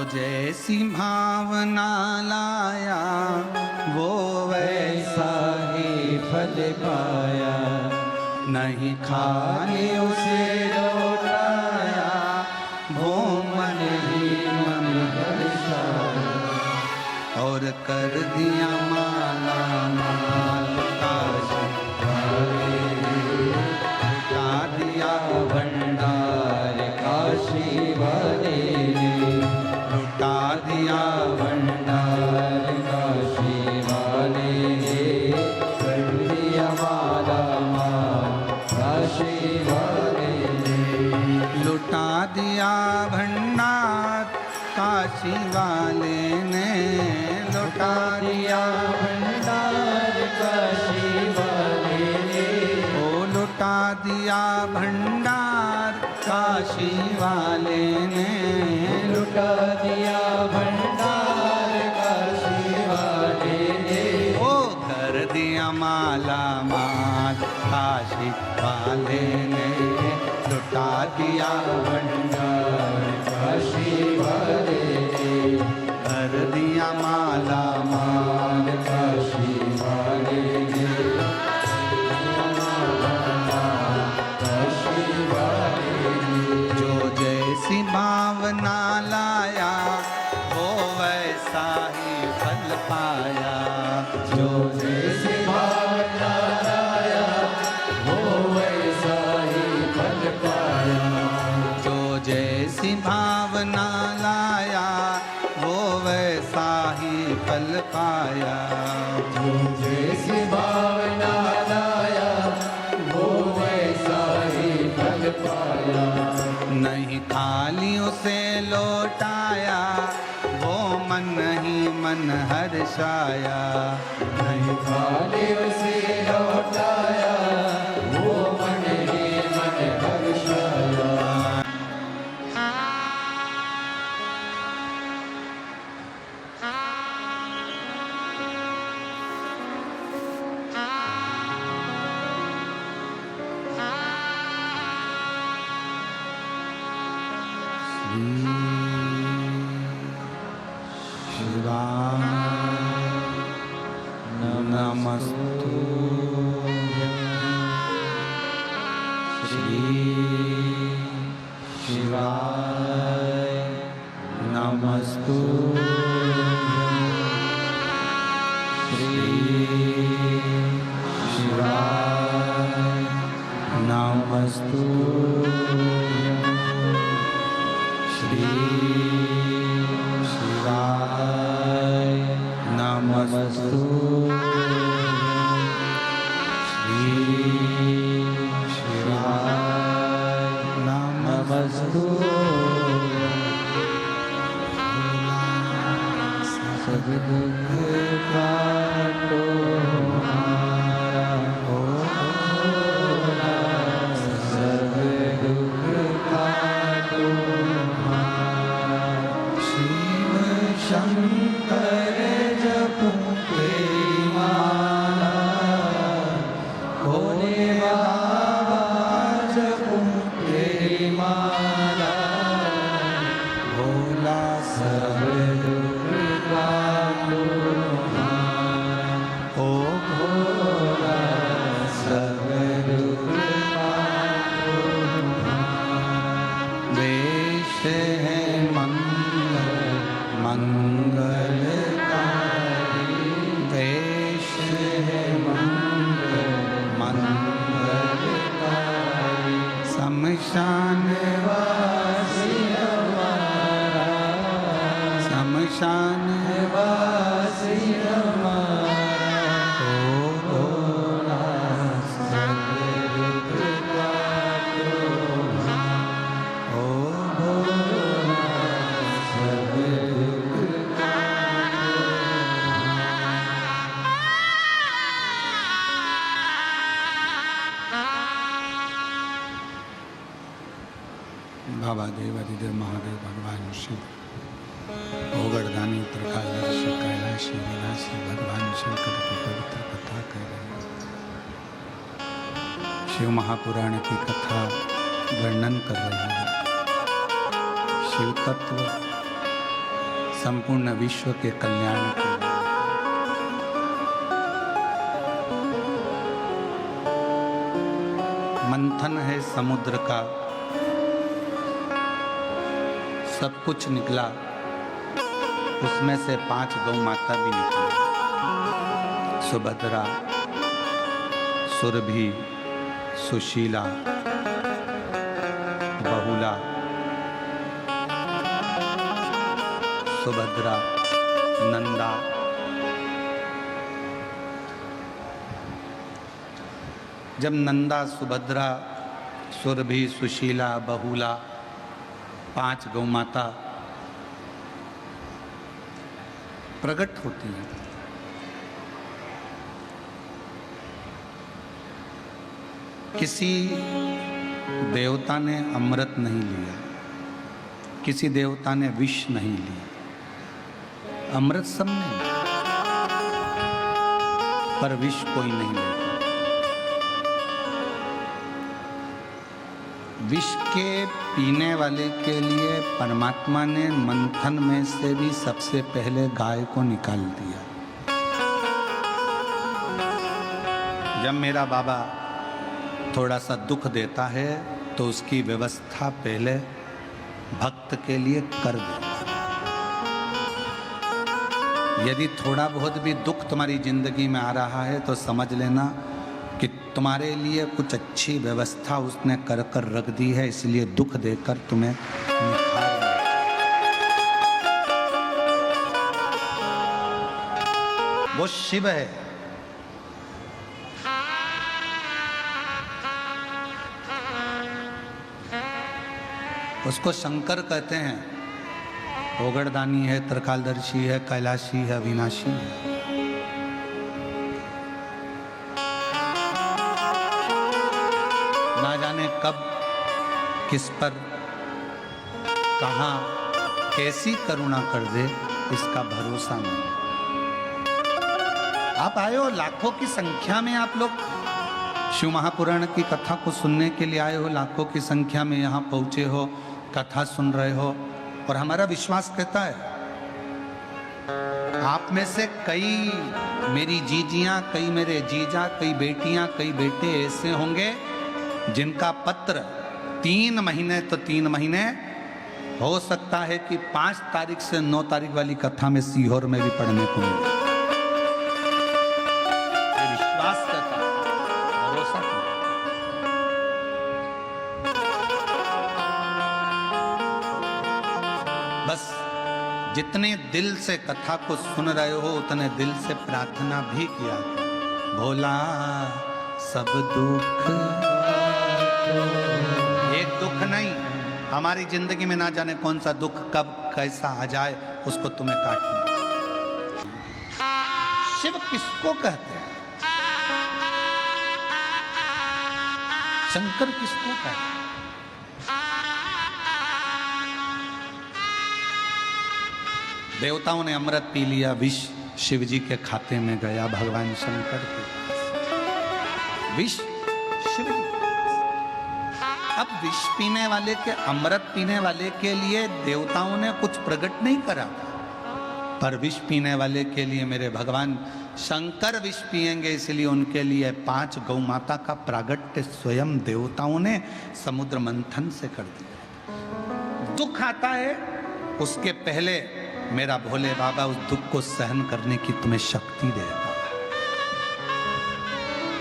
जैसी भावना लाया वो वैसा ही फल पाया, नहीं खाने उसे लौटाया वो मन ही मन हर्षाया, और कर दिया माला माल काशी वाले, लुटा दिया भंडार काशी वाले, लुटा दिया भंडार काशी वाले, कर दिया माला माल काशी वाले, लुटा दिया भंडार काशी वाले ने, लुटा दिया भंडार काशी वाले ने, ओ लुटा दिया भंडार काशी वाले ने, लुटा दिया भंडार काशी वाले ने, ओ कर दिया माला माल काशी वाले ने, लुटा दिया भंडार काशी वाले ने, कर दिया माला माल काशी वाले ने, काशी वाले ने। जो जैसी भावना लाया वो वैसा ही फल पाया। जो जैसी भावना लाया वो वैसा ही फल पाया। जो जैसी भावना लाया वो वैसा ही फल पाया। जो जैसी भावना लाया वो वैसा ही फल पाया। नहीं खाली उसे लौटाया वो मन ही मन हर्षाया। नहीं खाली उसे लौटाया वो मन ही मन हर्षाया। नमस्तु श्री शिवाय नमस्तु श्री शिवाय नमस्तु श्री शिवाय नमस्तु श्री शिवाय नमस्तु। सब दुख काटो हमारा भोला, सब दुख काटो हमारा। शिव शंकर जपो तेरी माला, भोले बाबा जपो तेरी माला। भोला सब दुख काटो हमारा, ओ भोला सब दुख काटो हमारा। वेश है मंगल मंगलकारी, वेश है मंगल मंगलकारी। शमशान वासी हमारा, शमशान वासी हमारा। ओ भोला सब दुख काटो हमारा, ओ भोला सब दुख काटो बाबा देव अधिदेव महादेव भगवान शिव भोगड़दानी उत्तरकाशी कैलाशी विनाशी भगवान शंकर की पवित्र कथा कह रहे हैं। शिव महापुराण की कथा वर्णन कर रहे हैं। शिव तत्व संपूर्ण विश्व के कल्याण के लिए। मंथन है समुद्र का, सब कुछ निकला, उसमें से 5 गौ माता भी निकली। सुभद्रा, सुरभि, सुशीला, बहुला। सुभद्रा, नंदा, जब नंदा, सुभद्रा, सुरभि, सुशीला, बहुला 5 गौ माता प्रकट होती हैं, किसी देवता ने अमृत नहीं लिया, किसी देवता ने विष नहीं लिया, अमृत सबने लिया, पर विष कोई नहीं लेता। विष के पीने वाले के लिए परमात्मा ने मंथन में से भी सबसे पहले गाय को निकाल दिया। जब मेरा बाबा थोड़ा सा दुख देता है तो उसकी व्यवस्था पहले भक्त के लिए कर देता है। यदि थोड़ा बहुत भी दुख तुम्हारी जिंदगी में आ रहा है तो समझ लेना कि तुम्हारे लिए कुछ अच्छी व्यवस्था उसने कर कर रख दी है, इसलिए दुख देकर तुम्हें निखार दिया। वो शिव है। उसको शंकर कहते हैं। ओगड़दानी है, त्रिकालदर्शी है, कैलाशी है, अविनाशी है। ना जाने कब किस पर कहां कैसी करुणा कर दे, इसका भरोसा नहीं। आप आए हो लाखों की संख्या में, आप लोग शिव महापुराण की कथा को सुनने के लिए आए हो, लाखों की संख्या में यहां पहुंचे हो, कथा सुन रहे हो, और हमारा विश्वास कहता है आप में से कई मेरी जीजियां, कई मेरे जीजा, कई बेटियां, कई बेटे ऐसे होंगे जिनका पत्र 3 महीने तो 3 महीने, हो सकता है कि 5 तारीख से 9 तारीख वाली कथा में सीहोर में भी पढ़ने को मिले। विश्वास करता है, भरोसा करता है। बस जितने दिल से कथा को सुन रहे हो उतने दिल से प्रार्थना भी किया, भोला सब दुख, एक दुख नहीं, हमारी जिंदगी में ना जाने कौन सा दुख कब कैसा आ जाए, उसको तुम्हें काटना। शिव किसको कहते हैं? शंकर किसको कहते हैं? देवताओं ने अमृत पी लिया, विष शिव जी के खाते में गया, भगवान शंकर के विष शिव जी। अब विष पीने वाले के, अमृत पीने वाले के लिए देवताओं ने कुछ प्रकट नहीं करा, पर विष पीने वाले के लिए मेरे भगवान शंकर विष पिएंगे, इसलिए उनके लिए 5 गौ माता का प्रागट्य स्वयं देवताओं ने समुद्र मंथन से कर दिया। दुख आता है उसके पहले मेरा भोले बाबा उस दुख को सहन करने की तुम्हें शक्ति देता है।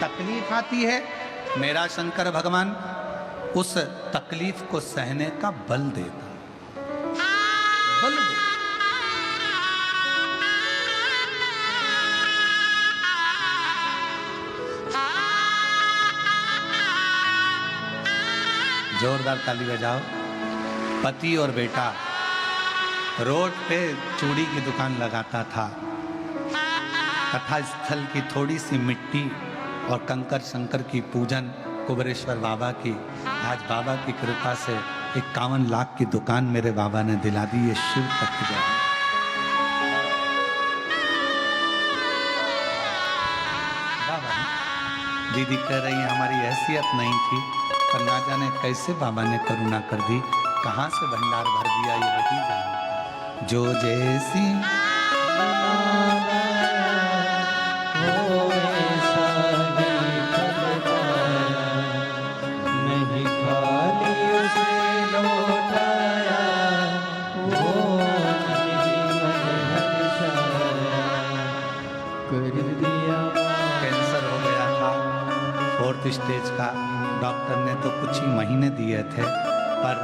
तकलीफ आती है, मेरा शंकर भगवान उस तकलीफ को सहने का बल देता, बल देता। जोरदार ताली बजाओ। पति और बेटा रोड पे चूड़ी की दुकान लगाता था। कथा स्थल की थोड़ी सी मिट्टी और कंकर शंकर की पूजन कुबेरेश्वर बाबा की, आज बाबा की कृपा से 51 लाख की दुकान मेरे बाबा ने दिला दी। ये शिव तत्व है। बाबा दीदी कह रही है हमारी हैसियत नहीं थी, पर ना जाने कैसे बाबा ने करुणा कर दी, कहां से भंडार भर दिया ये वही जानता। जो जैसी नहीं खाली उसे लौटाया, वो कर दिया। कैंसर हो गया था 4th स्टेज का, डॉक्टर ने तो कुछ ही महीने दिए थे, पर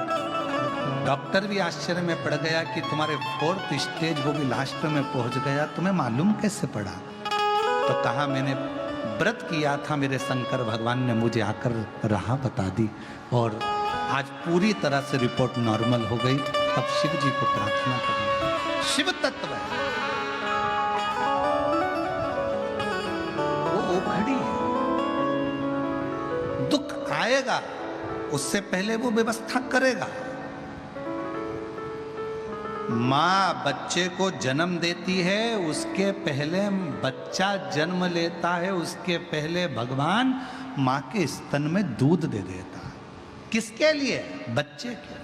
डॉक्टर भी आश्चर्य में पड़ गया कि तुम्हारे 4th स्टेज वो भी लास्ट में पहुंच गया, तुम्हें मालूम कैसे पड़ा? तो कहा मैंने व्रत किया था, मेरे शंकर भगवान ने मुझे आकर राह बता दी, और आज पूरी तरह से रिपोर्ट नॉर्मल हो गई। तब शिव जी को प्रार्थना करें। शिव तत्व है, वो ओखड़ी है। दुख आएगा उससे पहले वो व्यवस्था करेगा। माँ बच्चे को जन्म देती है, उसके पहले बच्चा जन्म लेता है, उसके पहले भगवान माँ के स्तन में दूध दे देता है। किसके लिए? बच्चे के।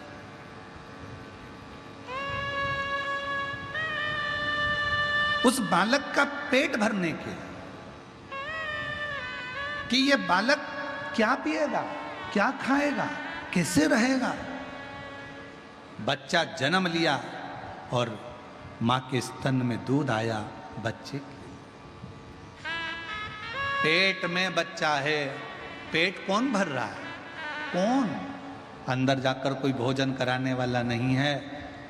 उस बालक का पेट भरने के, कि ये बालक क्या पिएगा, क्या खाएगा, कैसे रहेगा। बच्चा जन्म लिया और मां के स्तन में दूध आया बच्चे के। पेट में बच्चा है, पेट कौन भर रहा है? कौन? अंदर जाकर कोई भोजन कराने वाला नहीं है,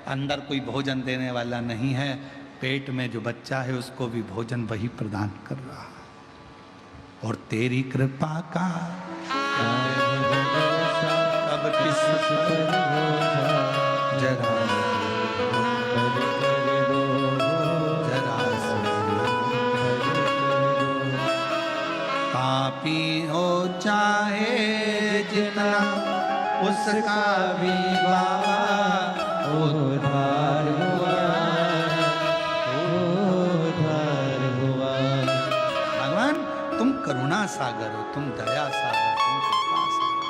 अंदर कोई भोजन देने वाला नहीं है। पेट में जो बच्चा है उसको भी भोजन वही प्रदान कर रहा है। और तेरी कृपा का अब किस पर जरा पापी हो चाहे जितना उसका भी बाबा उद्धार हुआ, उद्धार हुआ। भगवान तुम करुणा सागर हो, तुम दया सागर, तुम कृपा सागर।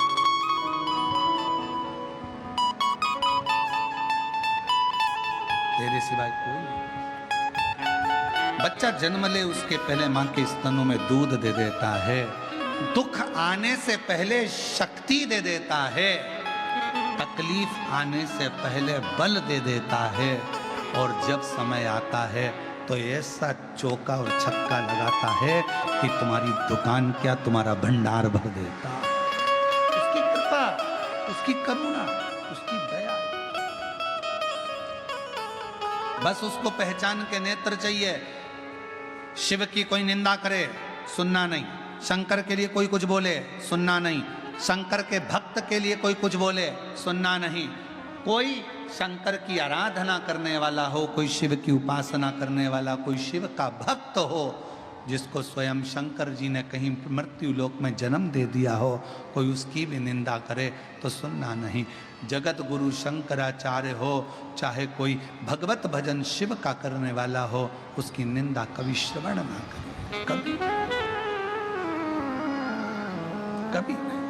तेरे सिवाय कोई नहीं। बच्चा जन्म ले उसके पहले मां के स्तनों में दूध दे देता है, दुख आने से पहले शक्ति दे देता है, तकलीफ आने से पहले बल दे देता है, और जब समय आता है तो ऐसा चौका और छक्का लगाता है कि तुम्हारी दुकान क्या तुम्हारा भंडार भर देता। उसकी कृपा, उसकी करुणा, उसकी दया। बस उसको पहचान के नेत्र चाहिए। शिव की कोई निंदा करे, सुनना नहीं। शंकर के लिए कोई कुछ बोले, सुनना नहीं। शंकर के भक्त के लिए कोई कुछ बोले, सुनना नहीं। कोई शंकर की आराधना करने वाला हो, कोई शिव की उपासना करने वाला, कोई शिव का भक्त हो, जिसको स्वयं शंकर जी ने कहीं मृत्यु लोक में जन्म दे दिया हो, कोई उसकी भी निंदा करे तो सुनना नहीं। जगत गुरु शंकराचार्य हो, चाहे कोई भगवत भजन शिव का करने वाला हो, उसकी निंदा कभी श्रवण ना करे, कभी कभी नहीं।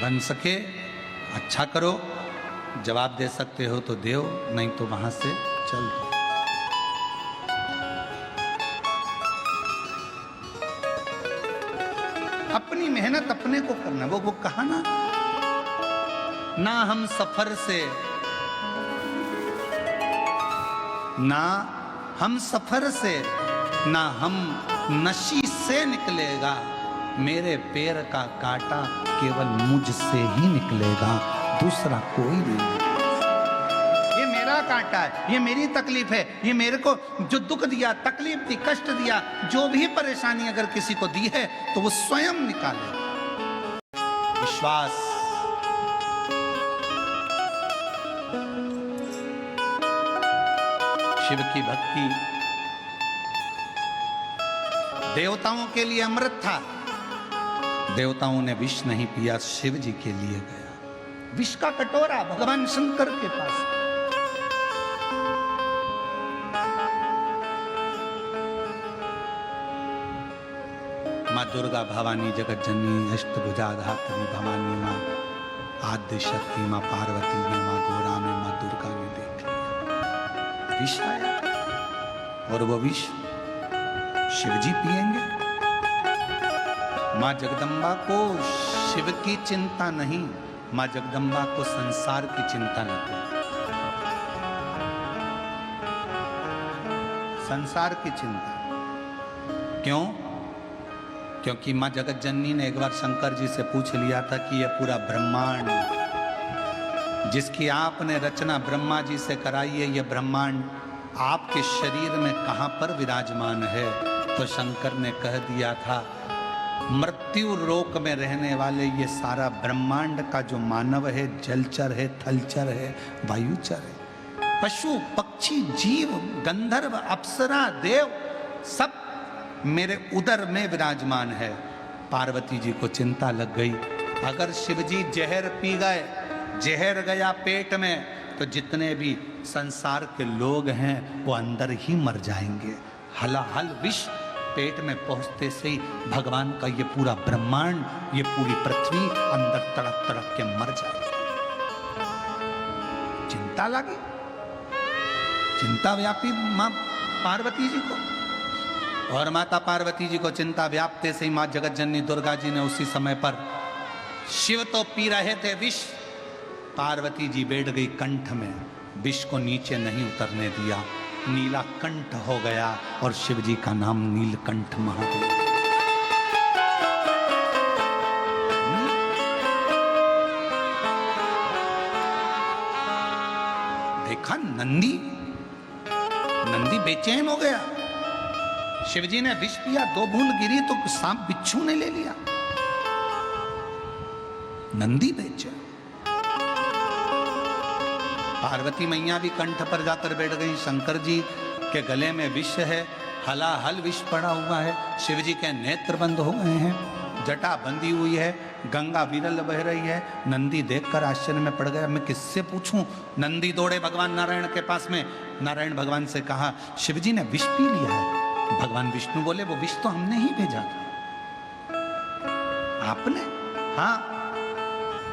बन सके अच्छा करो, जवाब दे सकते हो तो दो, नहीं तो वहां से चल दो। अपनी मेहनत अपने को करना। वो कहा ना हम सफर से, ना हम सफर से, ना हम नशी से निकलेगा, मेरे पैर का कांटा केवल मुझसे ही निकलेगा, दूसरा कोई नहीं। ये मेरा कांटा है, ये मेरी तकलीफ है, ये मेरे को जो दुख दिया, तकलीफ दी, कष्ट दिया, जो भी परेशानी अगर किसी को दी है तो वो स्वयं निकाले। विश्वास, शिव की भक्ति देवताओं के लिए अमृत था। देवताओं ने विष नहीं पिया, शिव जी के लिए गया विष का कटोरा भगवान शंकर के पास। माँ दुर्गा भवानी जगत जननी अष्टभुजा धात्री भवानी माँ आद्य शक्ति माँ पार्वती में, माँ गोरा में, माँ दुर्गा ने देख लिया विष आया, और वो विष शिवजी पिएंगे। माँ जगदम्बा को शिव की चिंता नहीं, माँ जगदम्बा को संसार की चिंता नहीं, संसार की चिंता। क्यों? क्योंकि माँ जगत जननी ने एक बार शंकर जी से पूछ लिया था कि यह पूरा ब्रह्मांड जिसकी आपने रचना ब्रह्मा जी से कराई है, यह ब्रह्मांड आपके शरीर में कहां पर विराजमान है? तो शंकर ने कह दिया था, मृत्यु लोक में रहने वाले ये सारा ब्रह्मांड का जो मानव है, जलचर है, थलचर है, वायुचर है, पशु पक्षी जीव गंधर्व अप्सरा देव सब मेरे उदर में विराजमान है। पार्वती जी को चिंता लग गई, अगर शिवजी जहर पी गए, जहर गया पेट में, तो जितने भी संसार के लोग हैं वो अंदर ही मर जाएंगे। हलाहल विष पेट में पहुंचते से ही भगवान का ये पूरा ब्रह्मांड, ये पूरी पृथ्वी अंदर तड़प तड़प के मर जाए। चिंता लगी, चिंता व्यापी मां पार्वती जी को, और माता पार्वती जी को चिंता व्यापते से ही मां जगत जननी दुर्गा जी ने उसी समय पर, शिव तो पी रहे थे विष, पार्वती जी बैठ गई कंठ में, विष को नीचे नहीं उतरने दिया, नीला कंठ हो गया और शिव जी का नाम नीलकंठ महादेव। देखा नंदी, नंदी बेचैन हो गया। शिवजी ने विष पिया, 2 बूंद गिरी तो सांप बिच्छू ने ले लिया। नंदी बेचैन। पार्वती मैया भी कंठ पर जाकर बैठ गई। शंकर जी के गले में विष है, हलाहल विष पड़ा हुआ है। शिव जी के नेत्र बंद हो गए हैं, जटा बंधी हुई है, गंगा विरल बह रही है। नंदी देखकर आश्चर्य में पड़ गया, मैं किससे पूछूं। नंदी दौड़े भगवान नारायण के पास में। नारायण भगवान से कहा, शिव जी ने विष पी लिया है। भगवान विष्णु बोले, वो विष तो हमने ही भेजा था। आपने? हाँ।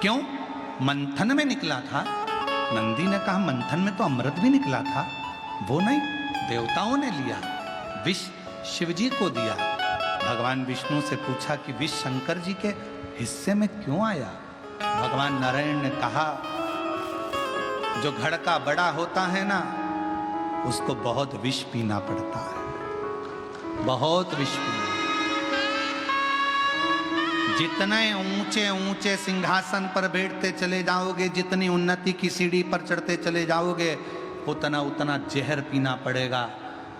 क्यों? मंथन में निकला था। नंदी ने कहा, मंथन में तो अमृत भी निकला था। वो नहीं, देवताओं ने लिया, विष शिवजी को दिया। भगवान विष्णु से पूछा कि विष शंकर जी के हिस्से में क्यों आया। भगवान नारायण ने कहा, जो घड़ा बड़ा होता है ना, उसको बहुत विष पीना पड़ता है, बहुत विष पीना। जितने ऊंचे ऊंचे सिंहासन पर बैठते चले जाओगे, जितनी उन्नति की सीढ़ी पर चढ़ते चले जाओगे, उतना उतना जहर पीना पड़ेगा।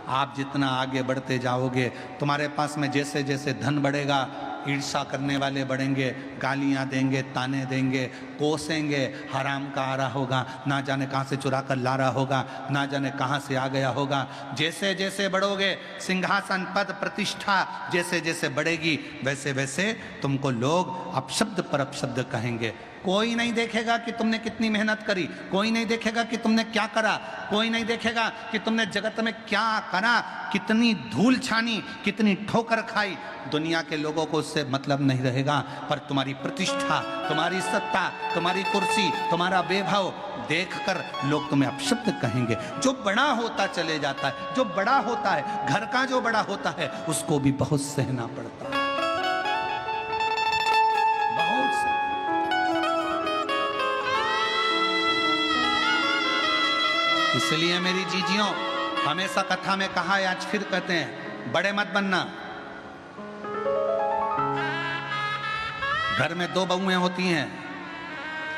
आप जितना आगे बढ़ते जाओगे, तुम्हारे पास में जैसे जैसे धन बढ़ेगा, ईर्षा करने वाले बढ़ेंगे, गालियां देंगे, ताने देंगे, कोसेंगे, हराम का आ रहा होगा, ना जाने कहाँ से चुरा कर ला रहा होगा, ना जाने कहाँ से आ गया होगा। जैसे जैसे बढ़ोगे, सिंहासन पद प्रतिष्ठा जैसे जैसे बढ़ेगी, वैसे वैसे तुमको लोग अपशब्द पर अपशब्द कहेंगे। कोई नहीं देखेगा कि तुमने कितनी मेहनत करी, कोई नहीं देखेगा कि तुमने क्या करा, कोई नहीं देखेगा कि तुमने जगत में क्या करा, कितनी धूल छानी, कितनी ठोकर खाई। दुनिया के लोगों को उससे मतलब नहीं रहेगा, पर तुम्हारी प्रतिष्ठा, तुम्हारी सत्ता, तुम्हारी कुर्सी, तुम्हारा वैभव देखकर लोग तुम्हें अपशब्द कहेंगे। जो बड़ा होता चले जाता है, जो बड़ा होता है, घर का जो बड़ा होता है, उसको भी बहुत सहना पड़ता है, बहुत सहना। इसलिए मेरी जीजियों, हमेशा कथा में कहा है, आज फिर कहते हैं, बड़े मत बनना। घर में 2 बहुएं होती हैं,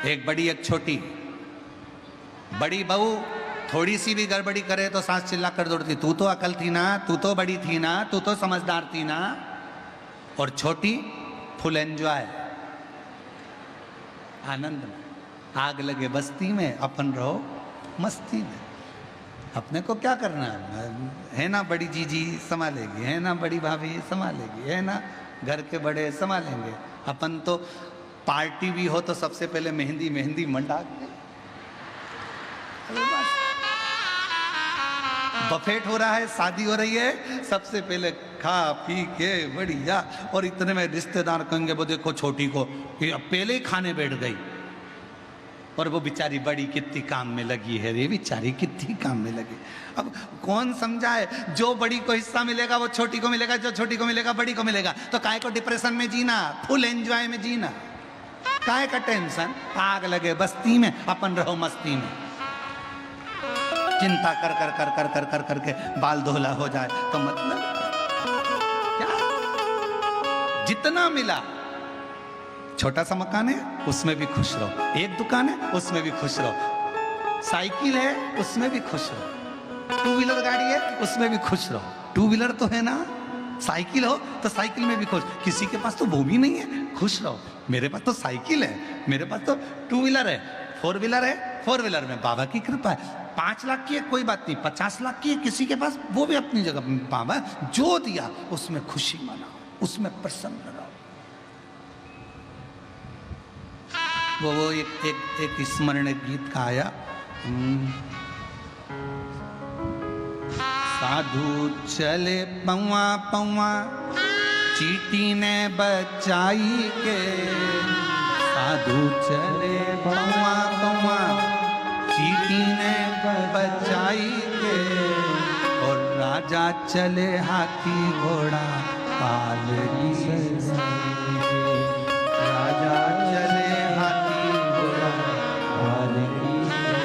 एक बड़ी एक छोटी। बड़ी बहू थोड़ी सी भी गड़बड़ी करे तो सास चिल्ला कर दौड़ती, तू तो अकल थी ना, तू तो बड़ी थी ना, तू तो समझदार थी ना। और छोटी फुल एंजॉय, आनंद में। आग लगे बस्ती में, अपन रहो मस्ती में। अपने को क्या करना है ना, बड़ी जीजी संभालेगी, है ना बड़ी भाभी संभालेगी, है ना घर के बड़े संभालेंगे। अपन तो पार्टी भी हो तो सबसे पहले मेहंदी मेहंदी मंडा के, बफेट हो रहा है, शादी हो रही है, सबसे पहले खा पी के बढ़िया। और इतने में रिश्तेदार कहेंगे, वो देखो छोटी को कि पहले ही खाने बैठ गई, और वो बेचारी बड़ी कितनी काम में लगी है रे, बेचारी कितनी काम में लगी। अब कौन समझाए, जो बड़ी को हिस्सा मिलेगा वो छोटी को मिलेगा, जो छोटी को मिलेगा बड़ी को मिलेगा। तो काहे को डिप्रेशन में जीना, फुल एंजॉय में जीना, काहे का टेंशन। आग लगे बस्ती में, अपन रहो मस्ती में। चिंता कर कर कर कर कर कर करके बाल धोला हो जाए तो मतलब क्या। जितना मिला, छोटा सा मकान है उसमें भी खुश रहो, एक दुकान है उसमें भी खुश रहो, साइकिल है उसमें भी खुश रहो, 2 व्हीलर गाड़ी है उसमें भी खुश रहो। 2 व्हीलर तो है ना, साइकिल हो तो साइकिल में भी खुश। किसी के पास तो वो भी नहीं है, खुश रहो। मेरे पास तो साइकिल है, मेरे पास तो 2 व्हीलर है, 4 व्हीलर है, 4 व्हीलर में बाबा की कृपा है। 5 लाख की है कोई बात नहीं, 50 लाख की है किसी के पास, वो भी अपनी जगह। बाबा जो दिया उसमें खुशी मनाओ, उसमें प्रसन्न रहो। वो एक स्मरण गीत का आया, साधु चले पौआ पौआ चीटी ने बचाई के, साधु चले पौआ पौआ चीटी ने बचाई के, और राजा चले हाथी घोड़ा पालकी से। राजा चले हाथी घोड़ा पालकी से।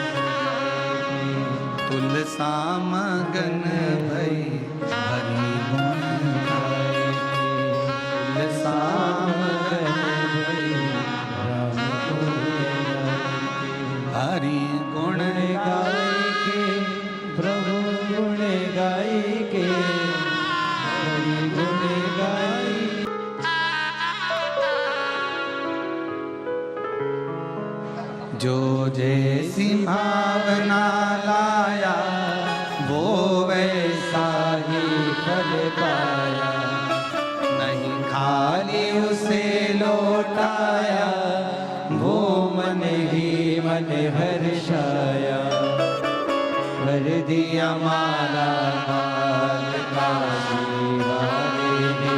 तुलसा मगन भई हरि गुण गाए, तुलसा मगन भई राम गुण हरि गुण गाय के, प्रभु गुण गाय के, हरि गुण गाय। जो जैसी भावना लाया वो वैसा ही फल पाया, नहीं खाली उसे लौटाया वो मन ही मन हर्षाया। कर दिया माला माल काशी वाले ने,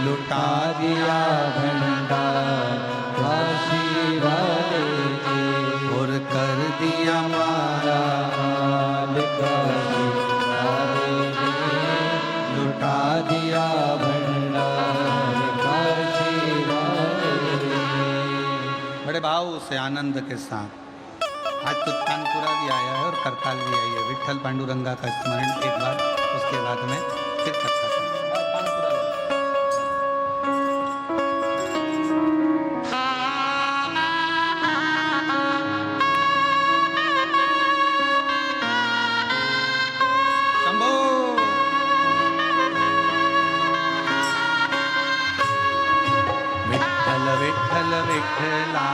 लुटा दिया भंडार काशी वाले ने, और कर दिया मारा माल काशी वाले ने, लुटा दिया भंडार काशी वाले ने। बड़े भाव से आनंद के साथ आज तो तानपुरा भी आया है और करताल भी आई है। विठल पांडुरंगा का स्मरण एक बार, उसके बाद में फिर करताल। शंभो विठल विठल विठला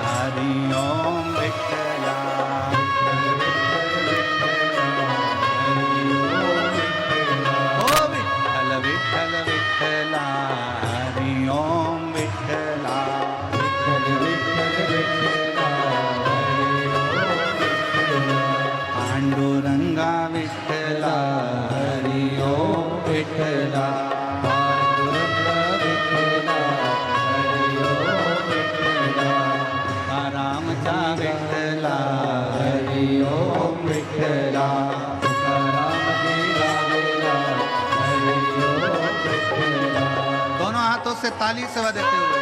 हरि ओम विठला, ओ विठल विठल विठला हरि ओम विठला, पांडुरंगा विठला हरि ओम विठला, पांडुरंगा विठला हरि ओम विठला, रामचा विठला हरि ओम विठला, तुकाराम जी गावेला हरि ओम विठला। दोनों हाथों से ताली से देते हुए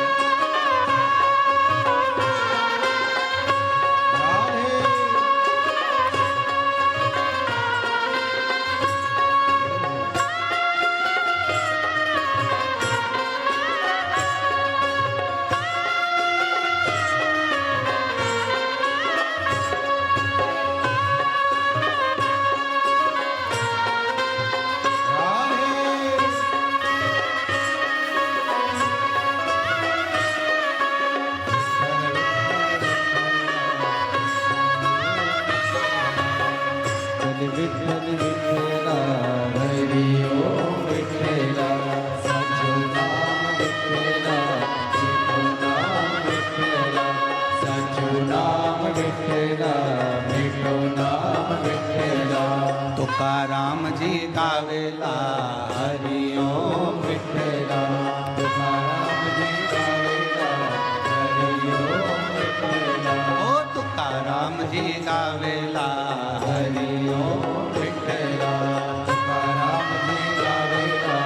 विठल विठला हरि ओम विठला, सचो नाम विठला, मीठो नाम विठला, सचो नाम विठला, मीठो नाम विठला। तुकाराम जी गावेला हरि ओम विठला, तुकाराम जी गावेला हरि ओम विठला, ओ तुकाराम जी गावेला हरि ओम विठला, तुकाराम जी गावेला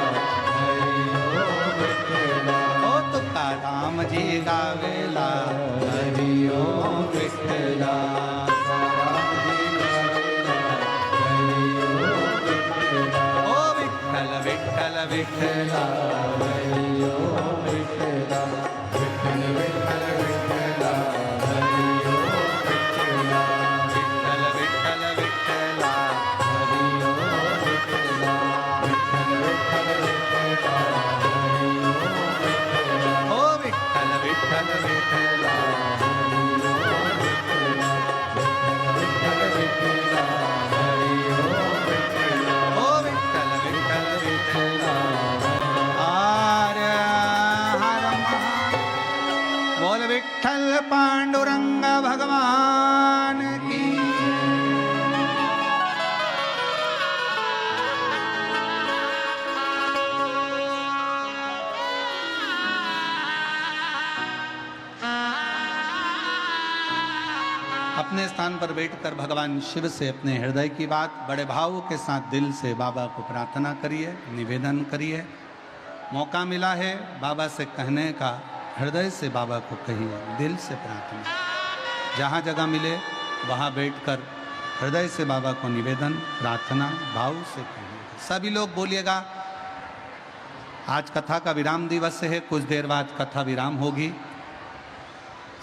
हरि ओम विठला, ओ तुकाराम जी गावेला हरि ओम विठला, तुकाराम जी गावेला हरि ओम विठला, ओ विठ्ठल विठ्ठल विठ्ठला हरि ओम विठला, विठल विठल विठला हरि ओम विठला, विठ्ठल विठ्ठल विठ्ठला हरि ओम विठला, विठल विठल विठला हरि ओम विठला, ओ विठ्ठल विठ्ठल विठ्ठला हरि ओम विठला, विठल विठला हरि ओम विठला, ओ विठ्ठल विठ्ठल विठ्ठला हरि आर्य हर महा बोल अपने स्थान पर बैठकर भगवान शिव से अपने हृदय की बात बड़े भाव के साथ दिल से बाबा को प्रार्थना करिए, निवेदन करिए। मौका मिला है बाबा से कहने का, हृदय से बाबा को कहिए, दिल से प्रार्थना। जहाँ जगह मिले वहाँ बैठकर हृदय से बाबा को निवेदन, प्रार्थना भाव से कहिए। सभी लोग बोलिएगा। आज कथा का विराम दिवस है, कुछ देर बाद कथा विराम होगी।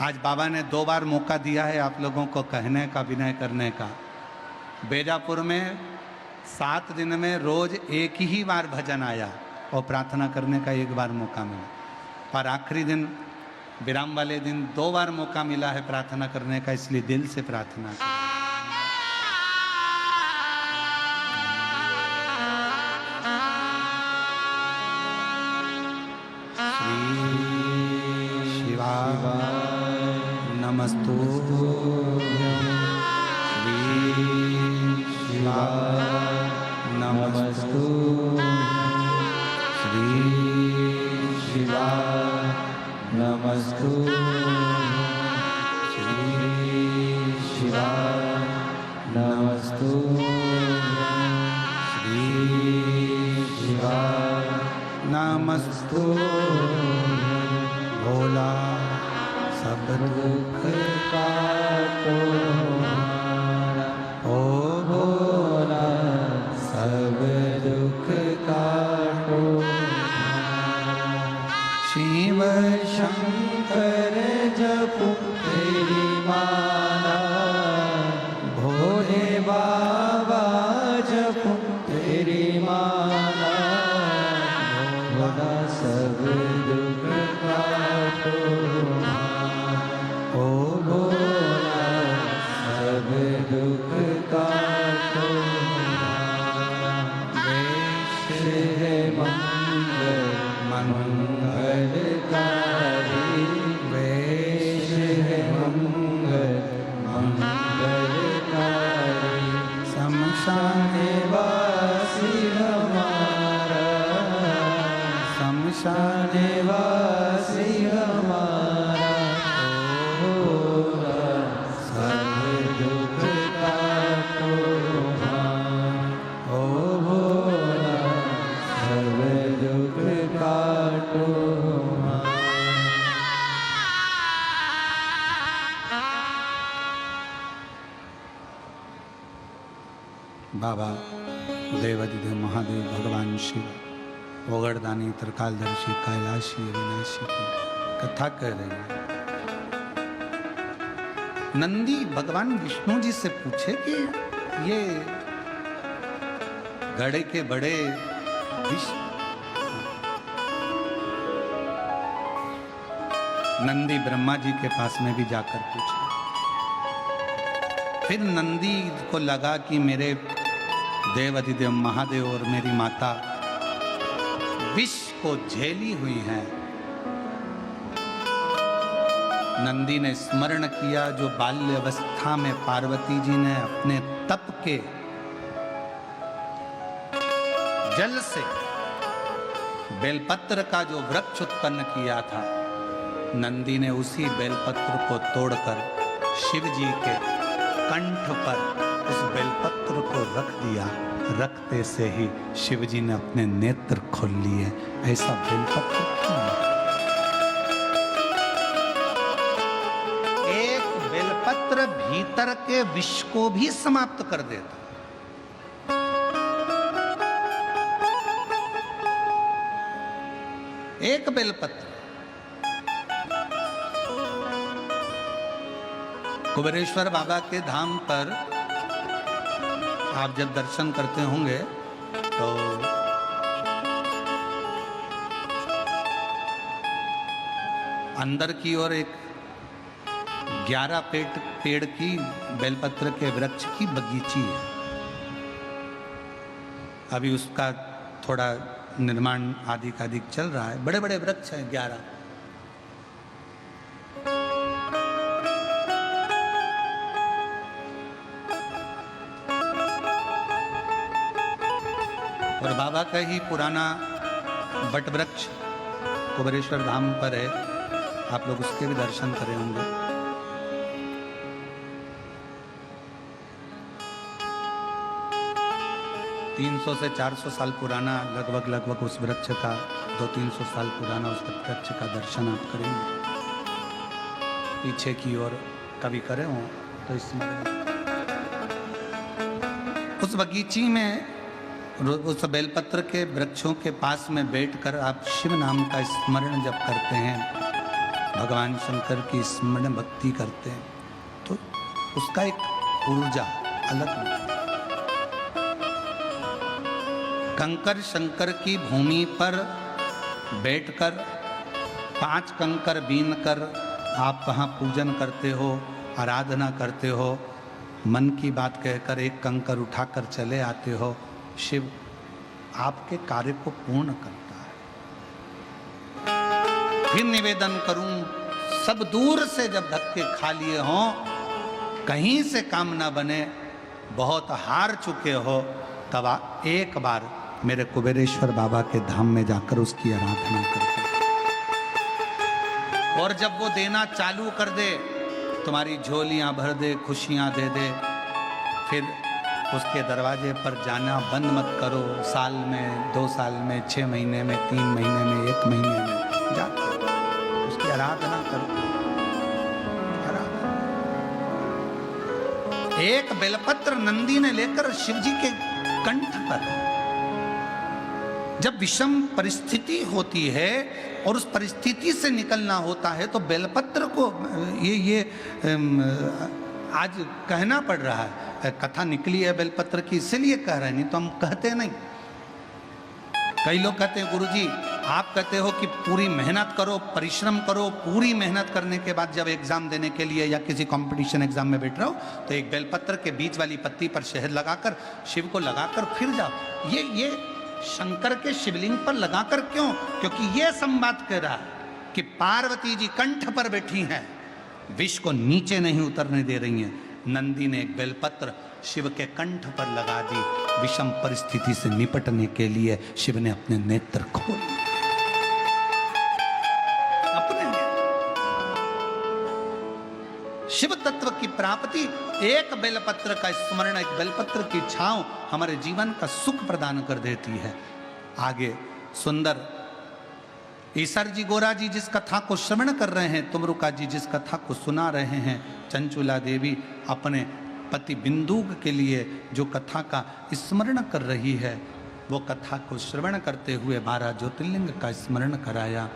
आज बाबा ने 2 बार मौका दिया है आप लोगों को कहने का, विनय करने का। बेजापुर में 7 दिन में रोज एक ही बार भजन आया और प्रार्थना करने का 1 बार मौका मिला, पर आखिरी दिन विराम वाले दिन 2 बार मौका मिला है प्रार्थना करने का, इसलिए दिल से प्रार्थना करें। नमस्तु श्री शिवाय नमस्तु श्री शिवाय नमस्तु श्री शिवाय नमस्तु श्री शिवाय नमस्तु। भोला सब दुख काटो हमारा, ओ भोला सब दुख काटो हमारा। शिव शंकर जपो तेरी माला, भोले बाबा जपो तेरी माला, भोला सब दुख काटो ओ भोला सब दुख काटो। वेश है मंगल मंगलकारी, वेश है मंगल मंगलकारी। शमशान वासी हमारा, शमशान वासी हमारा, भोला सब दुख काटो हमारा, ओ भोला सब दुख काटो हमारा। बाबा देवादिदेव महादेव भगवान शिव ओगड़दानी त्रिकालदर्शी कैलाशी अविनाशी की कथा कर रहे हैं। नंदी भगवान विष्णु जी से पूछे कि ये घड़े के बड़े विष नंदी ब्रह्मा जी के पास में भी जाकर पूछे। फिर नंदी को लगा कि मेरे देव अधिदेव महादेव और मेरी माता विष को झेली हुई हैं। नंदी ने स्मरण किया जो बाल्य अवस्था में पार्वती जी ने अपने तप के जल से बेलपत्र का जो वृक्ष उत्पन्न किया था, नंदी ने उसी बेलपत्र को तोड़कर शिव जी के कंठ पर उस बेलपत्र को रख दिया। रखते से ही शिव जी ने अपने नेत्र खोल लिए। ऐसा बेलपत्र क्यों? एक बेलपत्र भीतर के विष को भी समाप्त कर देता। एक बेलपत्र। कुबेरेश्वर बाबा के धाम पर आप जब दर्शन करते होंगे तो अंदर की ओर एक 11 पेड़ की बेलपत्र के वृक्ष की बगीची है। अभी उसका थोड़ा निर्माण आदि का अधिक चल रहा है। बड़े बड़े वृक्ष हैं 11। और बाबा का ही पुराना बट वृक्ष कुबेरेश्वर धाम पर है। आप लोग उसके भी दर्शन करे होंगे। 300 से 400 साल पुराना लगभग उस वृक्ष का 200-300 साल पुराना उस वृक्ष का दर्शन आप करेंगे। पीछे की ओर कभी करे हो तो स्मरण, उस बगीची में उस बेलपत्र के वृक्षों के पास में बैठकर आप शिव नाम का स्मरण जब करते हैं, भगवान शंकर की स्मरण भक्ति करते हैं, तो उसका एक ऊर्जा अलग है। कंकर शंकर की भूमि पर बैठकर 5 कंकर बीनकर आप वहाँ पूजन करते हो, आराधना करते हो, मन की बात कहकर एक कंकर उठाकर चले आते हो, शिव आपके कार्य को पूर्ण करता है। फिर निवेदन करूं, सब दूर से जब धक्के खा लिए हों, कहीं से काम ना बने, बहुत हार चुके हो, तब एक बार मेरे कुबेरेश्वर बाबा के धाम में जाकर उसकी आराधना करते, और जब वो देना चालू कर दे, तुम्हारी झोलियां भर दे, खुशियां दे दे, फिर उसके दरवाजे पर जाना बंद मत करो। साल में, 2 साल में, 6 महीने में, 3 महीने में, 1 महीने में जाकर उसकी आराधना करो। एक बेलपत्र नंदी ने लेकर शिवजी के कंठ पर, जब विषम परिस्थिति होती है और उस परिस्थिति से निकलना होता है, तो बेलपत्र को ये आज कहना पड़ रहा है, कथा निकली है बेलपत्र की इसलिए कह रहे हैं, नहीं तो हम कहते नहीं। कई लोग कहते हैं गुरुजी आप कहते हो कि पूरी मेहनत करो, परिश्रम करो, पूरी मेहनत करने के बाद जब एग्जाम देने के लिए या किसी कंपटीशन एग्जाम में बैठ रहे हो, तो एक बेलपत्र के बीच वाली पत्ती पर शहद लगाकर शिव को लगाकर फिर जाओ। ये शंकर के शिवलिंग पर लगाकर क्यों? क्योंकि ये संवाद कह रहा है कि पार्वती जी कंठ पर बैठी हैं, विष को नीचे नहीं उतरने दे रही हैं। नंदी ने एक बेलपत्र शिव के कंठ पर लगा दी। विषम परिस्थिति से निपटने के लिए शिव ने अपने नेत्र खोल लिए, अपने शिव तत्व की प्राप्ति, एक बेलपत्र का स्मरण, एक बेलपत्र की छांव हमारे जीवन का सुख प्रदान कर देती है। आगे सुंदर ईसर जी, गोरा जी जिस कथा को श्रवण कर रहे हैं, तुमरुका जी जिस कथा को सुना रहे हैं, चंचुला देवी अपने पति बिंदुक के लिए जो कथा का स्मरण कर रही है, वो कथा को श्रवण करते हुए 12 ज्योतिर्लिंग का स्मरण कराया।